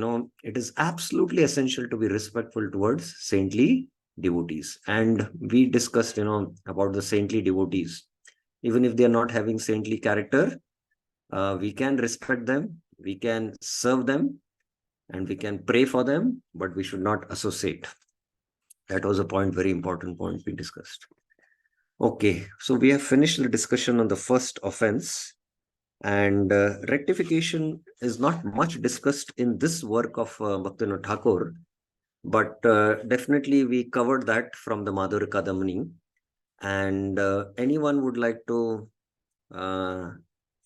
Speaker 1: it is absolutely essential to be respectful towards saintly devotees. And we discussed, about the saintly devotees. Even if they are not having saintly character, we can respect them, we can serve them, and we can pray for them, but we should not associate. That was a point, very important point we discussed. Okay, so we have finished the discussion on the first offense, and rectification is not much discussed in this work of Bhaktivinoda Thakur, but definitely we covered that from the Madhurya Kadamini. And anyone would like to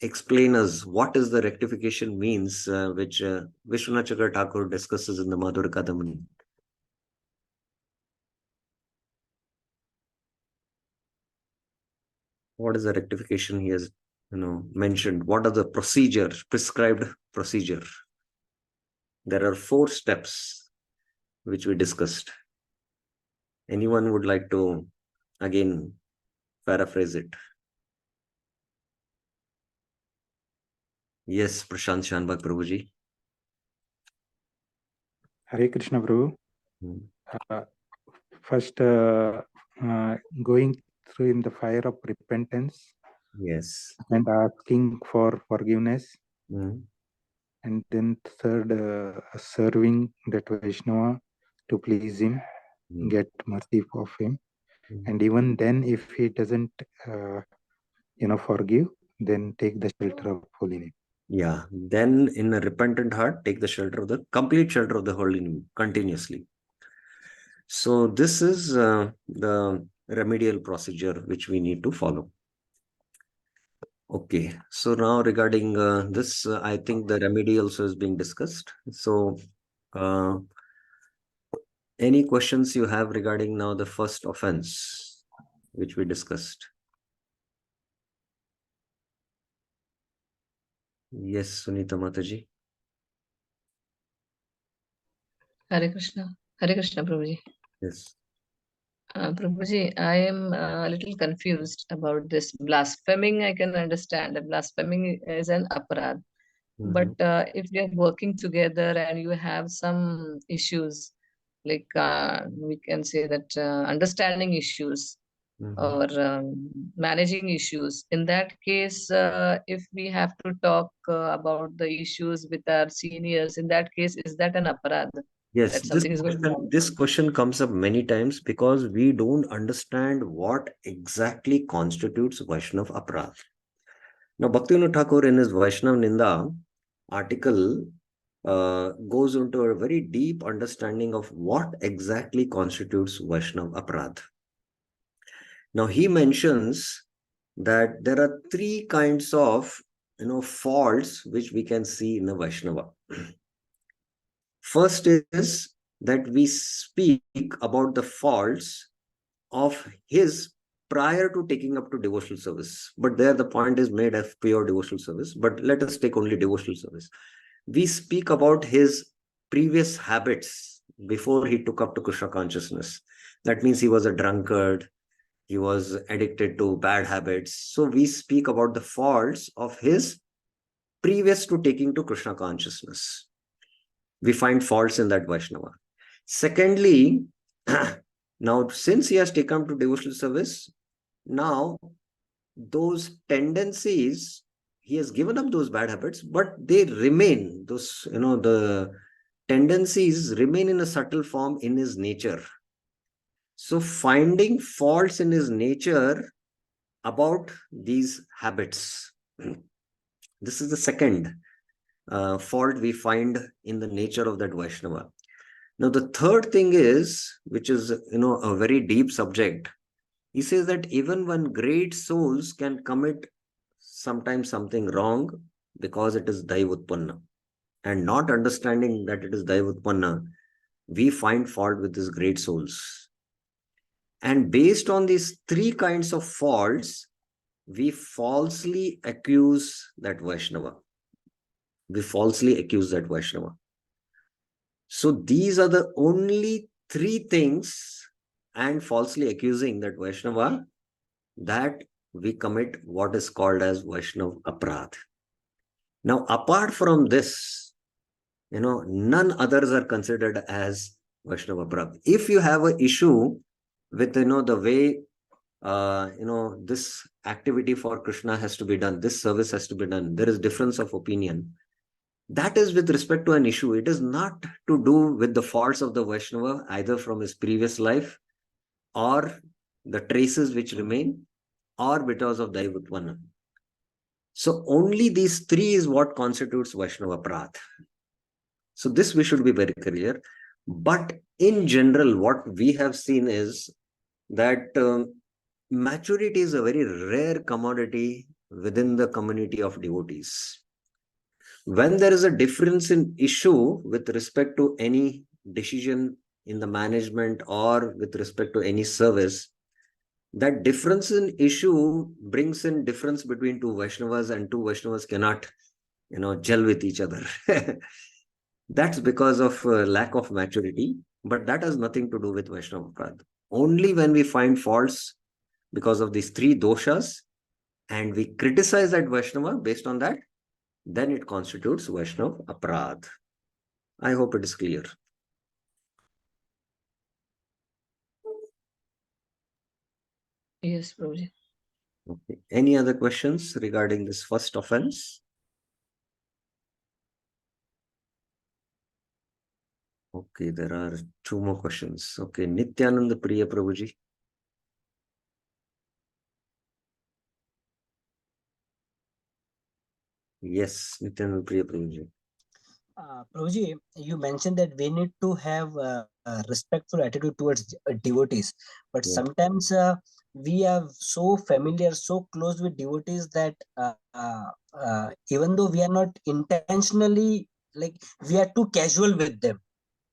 Speaker 1: explain us what is the rectification means, which Vishwanath Chakra Thakur discusses in the Madhurya Kadamini? What is the rectification he has mentioned? What are the prescribed procedure? There are 4 steps which we discussed. Anyone would like to again paraphrase it? Yes, Prashant Shanbhag Prabhuji.
Speaker 3: Hare Krishna Prabhu. First, going through in the fire of repentance.
Speaker 1: Yes.
Speaker 3: And asking for forgiveness.
Speaker 1: Mm.
Speaker 3: And then third, serving that Vaishnava to please him, get mercy of him. And even then, if he doesn't, forgive, then take the shelter of holy name.
Speaker 1: Yeah. Then in a repentant heart, take the complete shelter of the holy name continuously. So this is the remedial procedure which we need to follow. Okay, so now regarding this, I think the remedy also is being discussed. So any questions you have regarding now the first offense which we discussed? Yes, Sunita Mataji.
Speaker 2: Hare Krishna. Hare Krishna, Prabhuji.
Speaker 1: Yes.
Speaker 2: Prabhuji, I am a little confused about this blaspheming. I can understand that blaspheming is an aparad. But if we are working together and you have some issues, like we can say that understanding issues or managing issues, in that case, if we have to talk about the issues with our seniors, in that case, is that an aparad?
Speaker 1: Yes,
Speaker 2: That something is going wrong?
Speaker 1: this question comes up many times because we don't understand what exactly constitutes Vaishnav Aparadh. Now, Bhaktivinoda Thakur in his Vaishnav Ninda article goes into a very deep understanding of what exactly constitutes Vaishnav Aparadh. Now, he mentions that there are three kinds of faults which we can see in a Vaishnava. First is that we speak about the faults of his prior to taking up to devotional service. But there the point is made of pure devotional service. But let us take only devotional service. We speak about his previous habits before he took up to Krishna consciousness. That means he was a drunkard, he was addicted to bad habits. So we speak about the faults of his previous to taking to Krishna consciousness. We find faults in that Vaishnava. Secondly, now since he has taken to devotional service, now those tendencies, he has given up those bad habits, but they remain. Those, the tendencies remain in a subtle form in his nature. So finding faults in his nature about these habits. This is the second fault we find in the nature of that Vaishnava. Now, the third thing is, which is, a very deep subject. He says that even when great souls can commit sometimes something wrong because it is Daivutpanna, and not understanding that it is Daivutpanna, we find fault with these great souls. And based on these three kinds of faults, we falsely accuse that Vaishnava. We falsely accuse that Vaishnava. So these are the only three things, and falsely accusing that Vaishnava, that we commit what is called as Vaishnav Aparadh. Now, apart from this, none others are considered as Vaishnav Aparadh. If you have an issue with, the way, this activity for Krishna has to be done, this service has to be done, there is difference of opinion. That is with respect to an issue. It is not to do with the faults of the Vaishnava, either from his previous life or the traces which remain, or because of Daivutvanna. So only these three is what constitutes Vaishnava Aparadh. So this we should be very clear. But in general, what we have seen is that maturity is a very rare commodity within the community of devotees. When there is a difference in issue with respect to any decision in the management or with respect to any service, that difference in issue brings in difference between two Vaishnavas, and two Vaishnavas cannot, gel with each other. That's because of lack of maturity, but that has nothing to do with Vaishnava Aparadh. Only when we find faults because of these three doshas and we criticize that Vaishnava based on that, then it constitutes Vaishnava Aparadh. I hope it is clear.
Speaker 2: Yes, Prabhuji.
Speaker 1: Okay. Any other questions regarding this first offense? Okay, there are two more questions. Okay, Nityananda Priya Prabhuji. Yes, Nityananda Priya Prabhuji.
Speaker 6: Prabhuji, you mentioned that we need to have a respectful attitude towards devotees, but
Speaker 1: Yeah.
Speaker 6: sometimes we are so familiar, so close with devotees that even though we are not intentionally, like, we are too casual with them.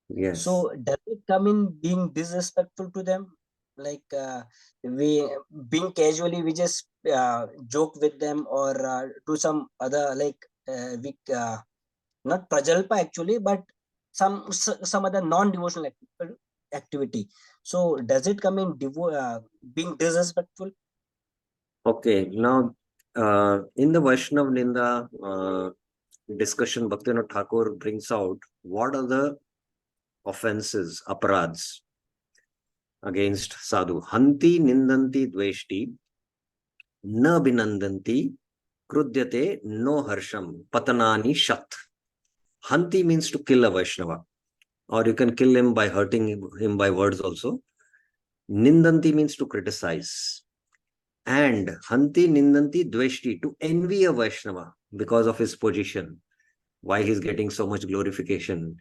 Speaker 1: Yes.
Speaker 6: So does it come in being disrespectful to them? Like we being casually, we just joke with them or do some other, like not prajalpa actually, but some other non-devotional activity. So does it come in being disrespectful?
Speaker 1: Okay, now in the Vaishnav Ninda discussion, Bhaktivinoda Thakur brings out what are the offenses, aparadhs against sadhu. Hanti nindanti dveshti, na binandanti, krudyate no harsham, patanani shat. Hanti means to kill a Vaishnava, or you can kill him by hurting him by words also. Nindanti means to criticize. And Hanti Nindanti Dveshti, to envy a Vaishnava because of his position, why he's getting so much glorification.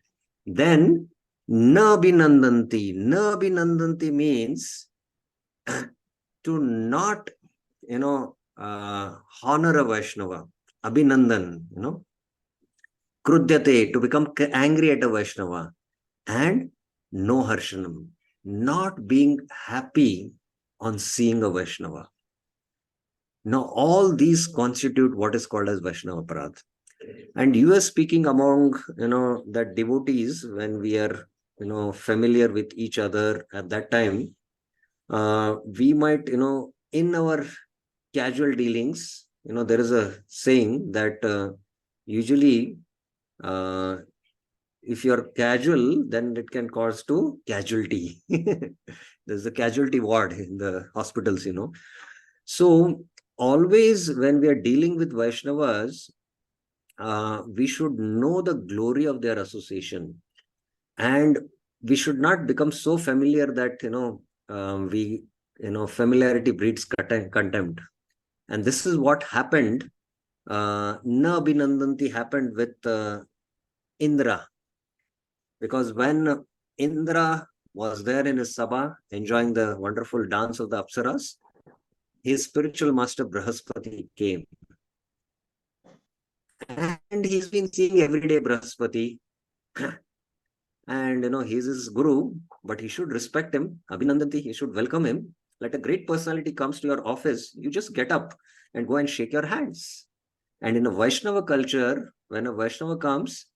Speaker 1: Then Na Binandanti. Na Binandanti means to not, honor a Vaishnava. Abhinandan, Krudyate, to become angry at a Vaishnava. And no Harshanam, not being happy on seeing a Vaishnava. Now, all these constitute what is called as Vaishnava Aparadh. And you are speaking among, that devotees, when we are, familiar with each other at that time, we might, in our casual dealings, there is a saying that usually, if you're casual, then it can cause to casualty. There's a casualty ward in the hospitals, So, always when we are dealing with Vaishnavas, we should know the glory of their association, and we should not become so familiar that familiarity breeds contempt. And this is what happened. Na Abhinandanti happened with Indra, because when Indra was there in his sabha enjoying the wonderful dance of the Apsaras, his spiritual master Brahaspati came. And he's been seeing every day Brahaspati. And he's his guru, but he should respect him. Abhinandanti, he should welcome him. Like a great personality comes to your office, you just get up and go and shake your hands. And in a Vaishnava culture, when a Vaishnava comes,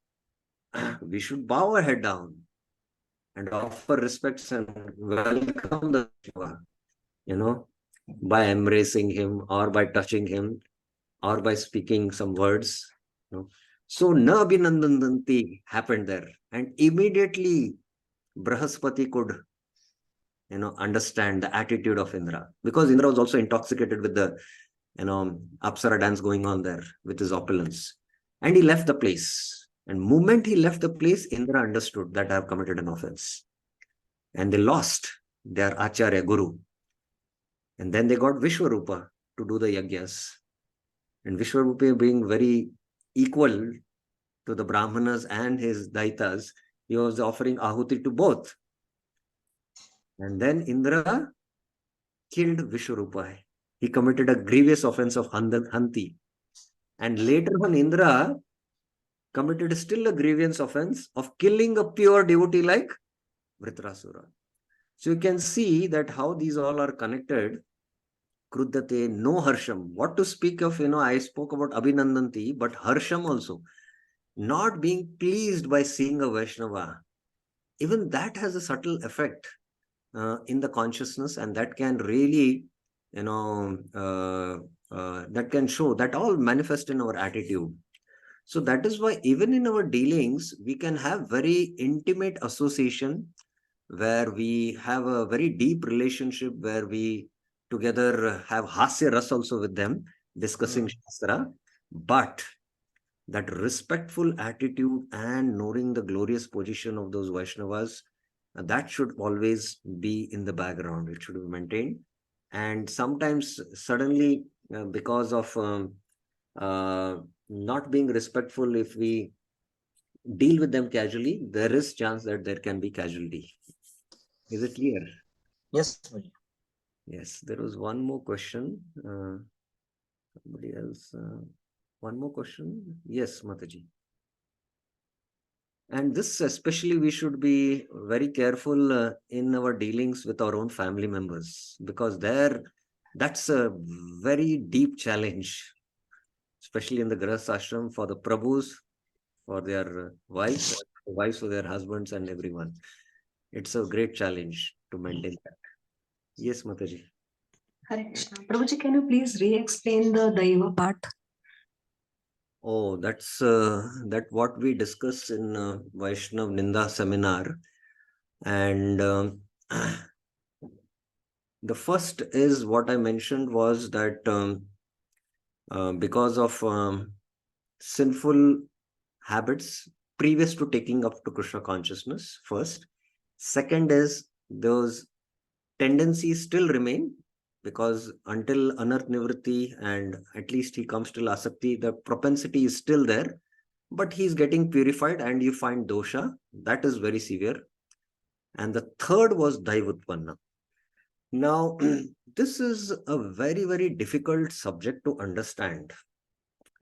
Speaker 1: we should bow our head down and offer respects and welcome the Vaishnava, by embracing him or by touching him or by speaking some words. So Na Abhinandanti happened there, and immediately Brahaspati could understand the attitude of Indra, because Indra was also intoxicated with the Apsara dance going on there with his opulence, and he left the place. And moment he left the place, Indra understood that I have committed an offense, and they lost their Acharya Guru. And then they got Vishwarupa to do the yagyas. And Vishwarupa, being very equal to the Brahmanas and his Daitas, he was offering Ahuti to both. And then Indra killed Vishwarupa. He committed a grievous offense of Hanti. And later on, Indra committed still a grievous offense of killing a pure devotee like Vritrasura. So you can see that how these all are connected. Kruddate, no Harsham. What to speak of, I spoke about Abhinandanti, but Harsham also. Not being pleased by seeing a Vaishnava. Even that has a subtle effect in the consciousness, and that can really, that can show, that all manifest in our attitude. So that is why even in our dealings, we can have very intimate association, where we have a very deep relationship, where we together have Hasya Ras also with them, discussing Shastra. But that respectful attitude and knowing the glorious position of those Vaishnavas, that should always be in the background. It should be maintained. And sometimes suddenly, because of not being respectful, if we deal with them casually, there is chance that there can be casualty. Is it clear?
Speaker 6: Yes.
Speaker 1: Yes, there was one more question. Somebody else. One more question. Yes, Mataji. And this especially we should be very careful in our dealings with our own family members, because that's a very deep challenge. especially in the Grahastha ashram, for the Prabhus, for their wives for their husbands and everyone. It's a great challenge to maintain that. Yes, Mataji.
Speaker 5: Hare Krishna. Prabhuji, can you please re-explain the Daiva part?
Speaker 1: Oh, that's that what we discussed in Vaishnav Ninda seminar. And the first is what I mentioned was that because of sinful habits previous to taking up to Krishna consciousness, first. Second is those tendencies still remain, because until Anarth Nivritti and at least he comes till Asakti, the propensity is still there, but he's getting purified and you find dosha. That is very severe. And the third was Daivutpanna. Now, this is a very, very difficult subject to understand.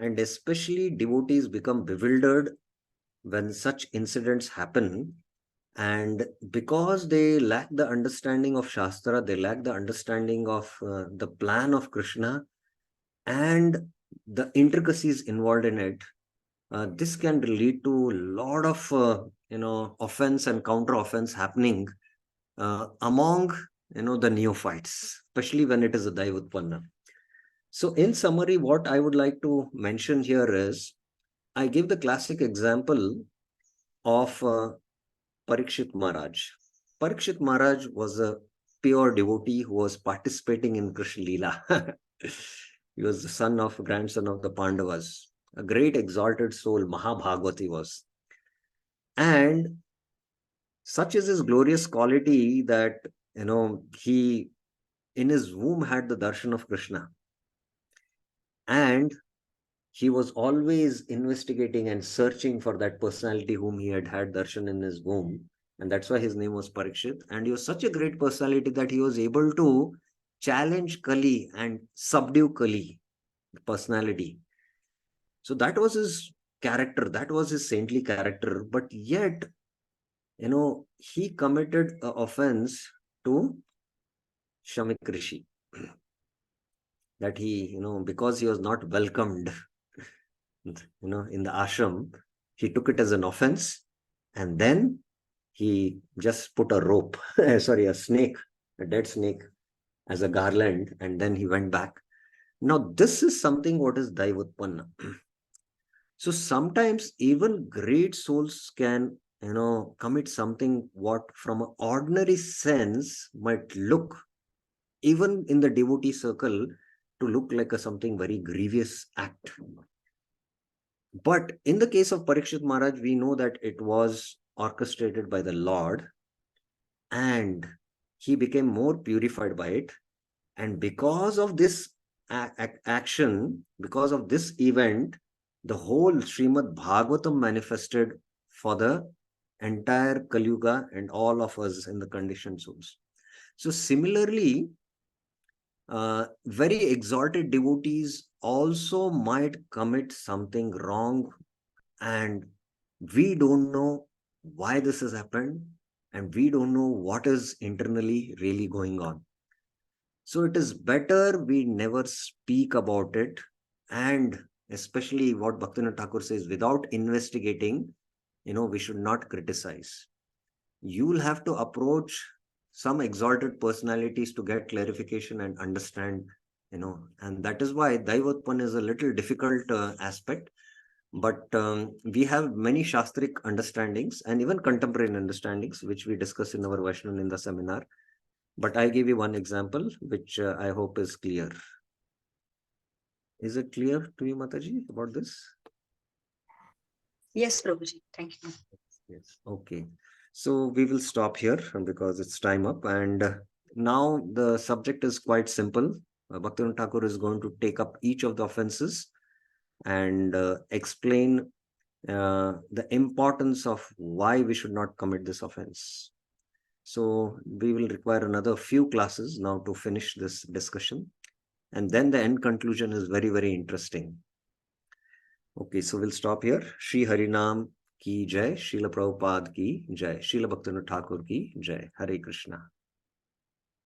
Speaker 1: And especially devotees become bewildered when such incidents happen. And because they lack the understanding of Shastra, they lack the understanding of the plan of Krishna and the intricacies involved in it, this can lead to a lot of offense and counter offense happening among the neophytes, especially when it is a Daivutpanna. So in summary, what I would like to mention here is, I give the classic example of Parikshit Maharaj. Parikshit Maharaj was a pure devotee who was participating in Krishna Leela. He was the grandson of the Pandavas. A great exalted soul, Mahabhagavati was. And such is his glorious quality that, he in his womb had the darshan of Krishna. And he was always investigating and searching for that personality whom he had darshan in his womb. And that's why his name was Parikshit. And he was such a great personality that he was able to challenge Kali and subdue Kali, the personality. So that was his character. That was his saintly character. But yet, he committed an offense to Shamik Rishi. That he, because he was not welcomed, in the ashram, he took it as an offense. And then he just put a rope, a snake, a dead snake as a garland. And then he went back. Now, this is something what is Daivutpanna. So sometimes even great souls can, commit something what from an ordinary sense might look, even in the devotee circle, to look like something very grievous act. But in the case of Parikshit Maharaj, we know that it was orchestrated by the Lord and he became more purified by it. And because of this action, because of this event, the whole Srimad Bhagavatam manifested for the entire Kali Yuga and all of us in the conditioned souls. So similarly, very exalted devotees also might commit something wrong, and we don't know why this has happened, and we don't know what is internally really going on. So it is better we never speak about it, and especially what Bhaktivinoda Thakur says, without investigating, we should not criticize. You will have to approach some exalted personalities to get clarification and understand, and that is why Daivutpan is a little difficult aspect. But we have many Shastric understandings and even contemporary understandings, which we discuss in our Vaishnav Ninda seminar. But I give you one example, which I hope is clear. Is it clear to you, Mataji, about this?
Speaker 5: Yes, Prabhuji. Thank you.
Speaker 1: Yes. Okay. So we will stop here because it's time up. And now the subject is quite simple. Bhaktivinoda Thakur is going to take up each of the offenses and explain the importance of why we should not commit this offense. So we will require another few classes now to finish this discussion. And then the end conclusion is very, very interesting. Okay, so we'll stop here. Shri Harinam ki jai, Srila Prabhupada ki jai, Srila Bhaktivinoda Thakur ki jai. Hare Krishna.